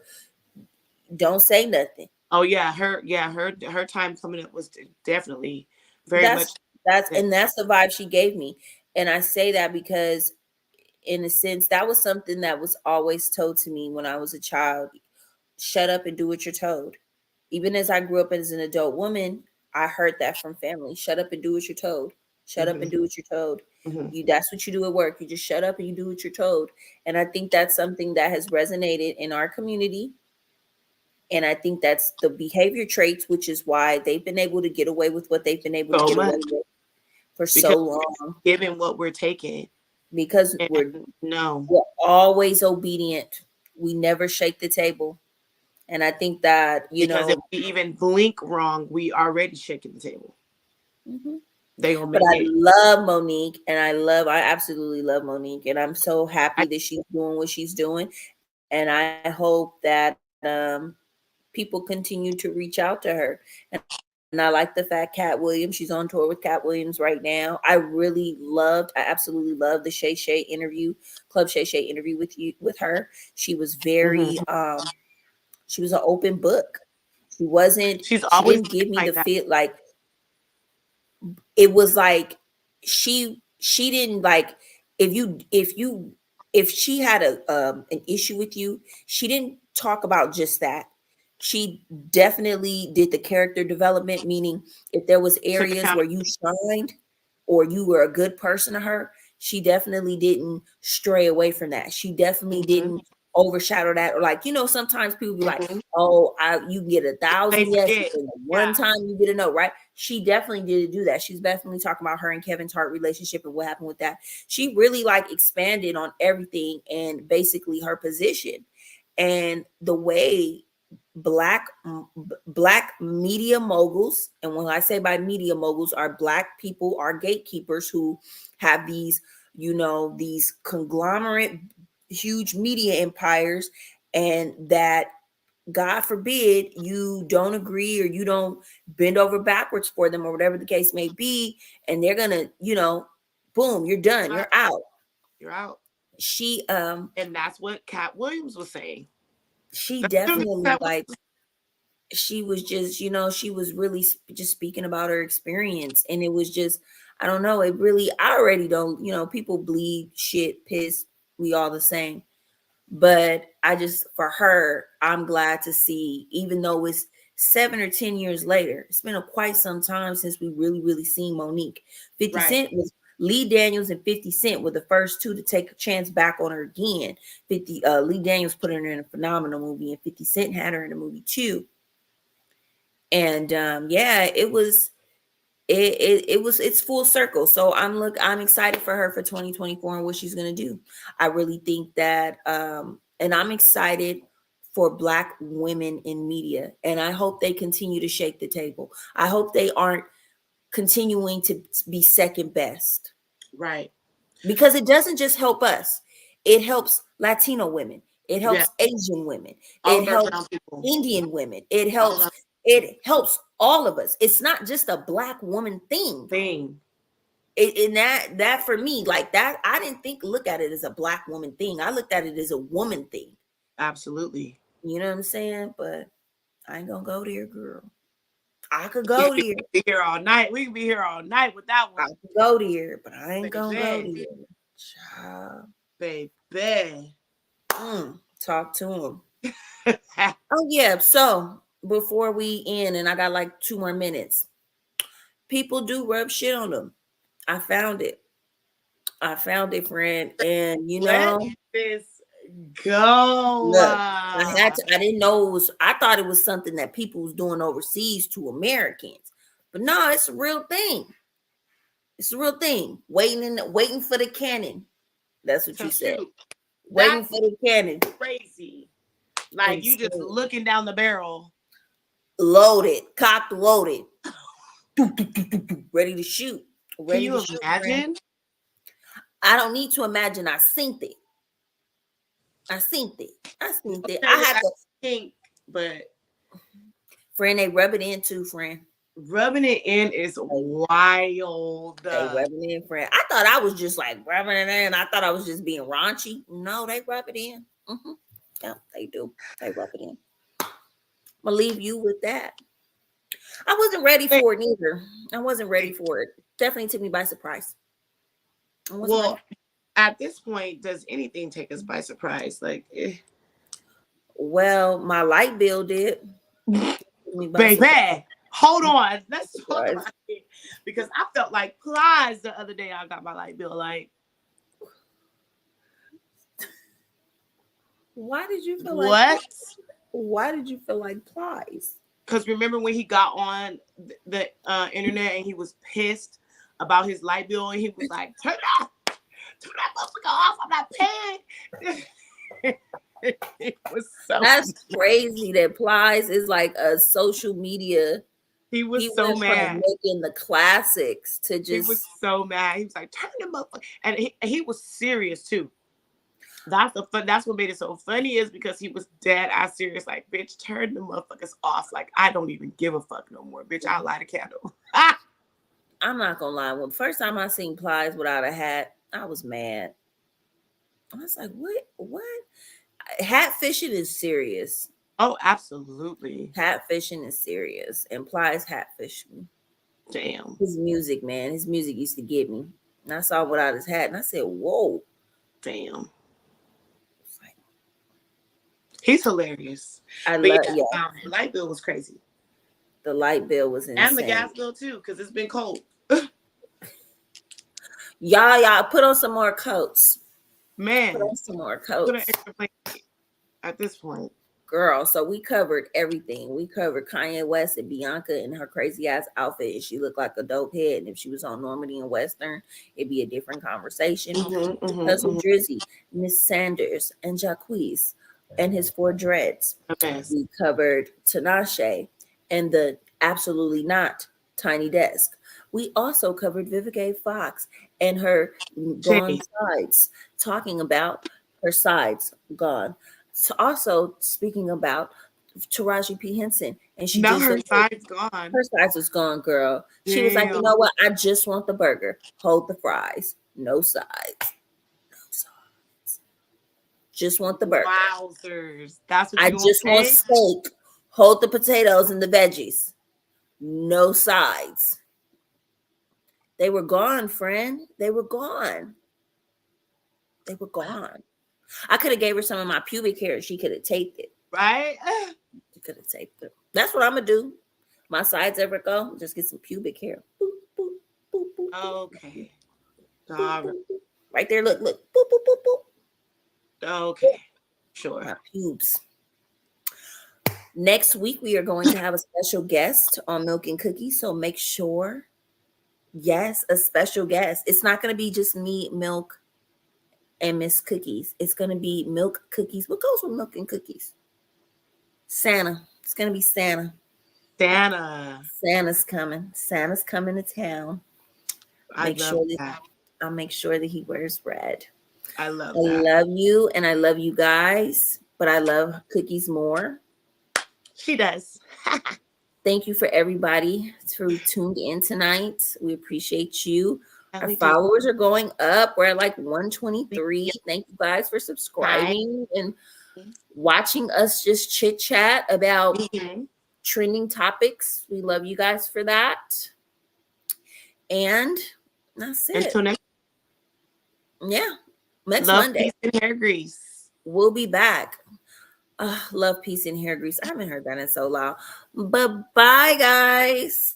[SPEAKER 1] don't say nothing.
[SPEAKER 2] Oh her time coming up was definitely very
[SPEAKER 1] That's
[SPEAKER 2] much.
[SPEAKER 1] that's the vibe she gave me. And I say that because in a sense that was something that was always told to me when I was a child. Shut up and do what you're told. Even as I grew up as an adult woman, I heard that from family. Shut up and do what you're told. Shut up and do what you're told. That's what you do at work. You just shut up and you do what you're told. And I think that's something that has resonated in our community. And I think that's the behavior traits, which is why they've been able to get away with what they've been able to
[SPEAKER 2] So
[SPEAKER 1] get away
[SPEAKER 2] much
[SPEAKER 1] with for
[SPEAKER 2] because
[SPEAKER 1] so long.
[SPEAKER 2] given what we're taking,
[SPEAKER 1] Because
[SPEAKER 2] and no,
[SPEAKER 1] we're always obedient. We never shake the table. And I think that,
[SPEAKER 2] because if we even blink wrong, we already shaking the table.
[SPEAKER 1] mhm.
[SPEAKER 2] They gonna
[SPEAKER 1] But
[SPEAKER 2] make
[SPEAKER 1] I
[SPEAKER 2] it.
[SPEAKER 1] love Monique, and I absolutely love Monique, and I'm so happy
[SPEAKER 2] I,
[SPEAKER 1] that she's doing what she's doing. And I hope that people continue to reach out to her. And I like the fact Cat Williams, she's on tour with Cat Williams right now. I absolutely loved the Shay Shay interview, Club Shay Shay interview with her. She was
[SPEAKER 2] mhm.
[SPEAKER 1] very she was an open book.
[SPEAKER 2] She's
[SPEAKER 1] She
[SPEAKER 2] always
[SPEAKER 1] didn't give me
[SPEAKER 2] like
[SPEAKER 1] the
[SPEAKER 2] that.
[SPEAKER 1] feel like it was like she didn't like if she had a an issue with you, she didn't talk about just that. She definitely did the character development, meaning if there was
[SPEAKER 2] Took
[SPEAKER 1] areas
[SPEAKER 2] account.
[SPEAKER 1] where you shined or you were a good person to her, she definitely didn't stray away from that. She definitely
[SPEAKER 2] Hmm.
[SPEAKER 1] didn't overshadow that. Or like, sometimes people be like,
[SPEAKER 2] Hmm.
[SPEAKER 1] oh, you can get
[SPEAKER 2] They
[SPEAKER 1] 1,000 yeses
[SPEAKER 2] forget.
[SPEAKER 1] and the one
[SPEAKER 2] Yeah.
[SPEAKER 1] time you get a no, right? She definitely didn't do that. She's definitely talking about her and Kevin Hart relationship and what happened with that. She really like expanded on everything and basically her position and the way black media moguls, and when I say by media moguls, are black people, are gatekeepers who have these, these conglomerate huge media empires, and that God forbid you don't agree or you don't bend over backwards for them or whatever the case may be, and they're gonna, boom, you're done,
[SPEAKER 2] Right.
[SPEAKER 1] you're out.
[SPEAKER 2] You're out.
[SPEAKER 1] She
[SPEAKER 2] And that's what Cat Williams was saying.
[SPEAKER 1] she
[SPEAKER 2] That's literally what
[SPEAKER 1] definitely
[SPEAKER 2] Cat
[SPEAKER 1] like
[SPEAKER 2] Williams.
[SPEAKER 1] she was just, she was really just speaking about her experience. And it was just, I don't know, it really, I already don't, people bleed, shit, piss, we all the same. But I just, for her, I'm glad to see, even though it's 7 or 10 years later, it's been quite some time since we really seen Monique. 50
[SPEAKER 2] Right.
[SPEAKER 1] Cent was Lee Daniels and 50 Cent were the first two to take a chance back on her again. Lee Daniels put her in a phenomenal movie, and 50 Cent had her in a movie too. And yeah, it's full circle. So I'm excited for her for 2024 and what she's gonna do. I really think that and I'm excited for Black women in media, and I hope they continue to shake the table. I hope they aren't continuing to be second best,
[SPEAKER 2] Right.
[SPEAKER 1] because it doesn't just help us, it helps Latino women, it
[SPEAKER 2] Yeah.
[SPEAKER 1] helps Asian women,
[SPEAKER 2] All
[SPEAKER 1] it
[SPEAKER 2] of our
[SPEAKER 1] helps
[SPEAKER 2] brown people.
[SPEAKER 1] Indian women, it
[SPEAKER 2] All
[SPEAKER 1] helps
[SPEAKER 2] of
[SPEAKER 1] all of us. It's not just a Black woman thing.
[SPEAKER 2] thing.
[SPEAKER 1] And that for me, like that, I didn't look at it as a Black woman thing. I looked at it as a woman thing.
[SPEAKER 2] Absolutely.
[SPEAKER 1] You know what I'm saying? But I ain't gonna go there, girl. I could
[SPEAKER 2] We
[SPEAKER 1] go
[SPEAKER 2] can
[SPEAKER 1] there.
[SPEAKER 2] be here all night. We can be here all night with that
[SPEAKER 1] I
[SPEAKER 2] one.
[SPEAKER 1] could go there, but I ain't gonna go
[SPEAKER 2] Baby.
[SPEAKER 1] there. Child.
[SPEAKER 2] Baby.
[SPEAKER 1] Talk to him. Oh yeah. So before we end, and I got like 2 more minutes, people do rub shit on them. I found it, friend. And
[SPEAKER 2] Let this go.
[SPEAKER 1] look, I didn't know it was. I thought it was something that people was doing overseas to Americans, but no, it's a real thing. It's a real thing. Waiting for the cannon. That's what you
[SPEAKER 2] So
[SPEAKER 1] said.
[SPEAKER 2] shoot.
[SPEAKER 1] Waiting
[SPEAKER 2] That's
[SPEAKER 1] for the cannon.
[SPEAKER 2] crazy. Like you just
[SPEAKER 1] Insane.
[SPEAKER 2] looking down the barrel.
[SPEAKER 1] Loaded, cocked, loaded, ready to shoot.
[SPEAKER 2] Can
[SPEAKER 1] Ready
[SPEAKER 2] you
[SPEAKER 1] to shoot, friend.
[SPEAKER 2] imagine?
[SPEAKER 1] I don't need to imagine. I synced it. I
[SPEAKER 2] Okay,
[SPEAKER 1] I had
[SPEAKER 2] I
[SPEAKER 1] to.
[SPEAKER 2] think, but
[SPEAKER 1] Friend, they rub it in too, friend.
[SPEAKER 2] rubbing it in is wild.
[SPEAKER 1] They rubbing it in, friend. I thought I was just like rubbing it in. I thought I was just being raunchy. No, they rub it in. Yeah, they do. They rub it in. I'm gonna leave you with that. I wasn't ready for it either. I wasn't ready for it. Definitely took me by surprise.
[SPEAKER 2] Well, at this point, does anything take us by surprise? Like,
[SPEAKER 1] Well, my light bill did.
[SPEAKER 2] baby, Hold on. Let's talk
[SPEAKER 1] Plies.
[SPEAKER 2] about it. Because I felt like Plies the other day I got my light bill. Like,
[SPEAKER 1] Why did you feel like
[SPEAKER 2] what?
[SPEAKER 1] why did you feel like Plies?
[SPEAKER 2] Because remember when he got on the internet and he was pissed about his light bill and he was like, turn that motherfucker off. I'm not paying. It was so
[SPEAKER 1] That's crazy that Plies is like a social media.
[SPEAKER 2] he was
[SPEAKER 1] He
[SPEAKER 2] so
[SPEAKER 1] went from
[SPEAKER 2] mad.
[SPEAKER 1] making the classics to
[SPEAKER 2] He
[SPEAKER 1] just
[SPEAKER 2] was so mad. He was like, turn them up. And he was serious too. That's what made it so funny is because he was dead ass serious. Like, bitch, turn the motherfuckers off. Like, I don't even give a fuck no more. Bitch, I'll light a candle.
[SPEAKER 1] I'm not gonna lie. When first time I seen Plies without a hat, I was mad. I was like, what? Hat fishing is serious.
[SPEAKER 2] Oh, absolutely.
[SPEAKER 1] Hat fishing is serious. And Plies hat fishing.
[SPEAKER 2] Damn.
[SPEAKER 1] His music, man. His music used to get me. And I saw him without his hat and I said, whoa.
[SPEAKER 2] Damn.
[SPEAKER 1] It's like,
[SPEAKER 2] He's hilarious.
[SPEAKER 1] I
[SPEAKER 2] But
[SPEAKER 1] love
[SPEAKER 2] yeah, the light bill was crazy.
[SPEAKER 1] The light bill was insane.
[SPEAKER 2] And the gas bill too, because it's been cold.
[SPEAKER 1] Y'all put on some more coats.
[SPEAKER 2] Man,
[SPEAKER 1] Put on some more
[SPEAKER 2] put an
[SPEAKER 1] coats.
[SPEAKER 2] extra blanket at this point.
[SPEAKER 1] Girl, so we covered everything. We covered Kanye West and Bianca in her crazy ass outfit, and she looked like a dope head. And if she was on Normandy and Western, it'd be a different conversation. Hustle Drizzy, Miss Sanders, and Jacquees and his 4 dreads.
[SPEAKER 2] Okay.
[SPEAKER 1] We covered Tinashe and the absolutely not Tiny Desk. We also covered Vivica A. Fox and her gone sides, talking about her sides gone. So also speaking about Taraji P. Henson, and she
[SPEAKER 2] Now
[SPEAKER 1] just
[SPEAKER 2] her
[SPEAKER 1] said,
[SPEAKER 2] side's gone.
[SPEAKER 1] her sides was gone, girl. She was like, you
[SPEAKER 2] Damn.
[SPEAKER 1] know what? I just want the burger. Hold the fries. No sides. No sides. Just want the burger.
[SPEAKER 2] Wowzers. That's what
[SPEAKER 1] I
[SPEAKER 2] you
[SPEAKER 1] just want steak. Hold the potatoes and the veggies. No sides. They were gone, friend. They were gone. They were gone. I could have gave her some of my pubic hair and she could have taped it.
[SPEAKER 2] Right?
[SPEAKER 1] She could have taped it. That's what I'm gonna do. My sides ever go, just get some pubic hair. Boop, boop, boop, boop, boop,
[SPEAKER 2] Okay.
[SPEAKER 1] boop,
[SPEAKER 2] All right.
[SPEAKER 1] boop, boop. Right there, look. Boop, boop, boop, boop.
[SPEAKER 2] Okay. Sure.
[SPEAKER 1] My pubes. Next week, we are going to have a special guest on Milk and Cookies. So make sure, yes, a special guest. It's not going to be just me, Milk, and Miss Cookies. It's going to be Milk Cookies. What goes with Milk and Cookies? Santa. It's going to be Santa.
[SPEAKER 2] Santa.
[SPEAKER 1] Santa's coming. Santa's coming to town.
[SPEAKER 2] I love that.
[SPEAKER 1] I'll make sure that he wears red.
[SPEAKER 2] I love
[SPEAKER 1] I
[SPEAKER 2] that.
[SPEAKER 1] love you and I love you guys, but I love Cookies more.
[SPEAKER 2] She does.
[SPEAKER 1] Thank you for everybody who tuned in tonight. We appreciate you.
[SPEAKER 2] And
[SPEAKER 1] Our
[SPEAKER 2] we do.
[SPEAKER 1] followers are going up. We're at like 123. Thank you guys for subscribing and watching us just chit chat about trending topics. We love you guys for that. And that's it.
[SPEAKER 2] Until next,
[SPEAKER 1] Next
[SPEAKER 2] love,
[SPEAKER 1] Monday.
[SPEAKER 2] peace, and hair grease.
[SPEAKER 1] We'll be back. Love, peace, and hair grease. I haven't heard that in so long. But bye, guys.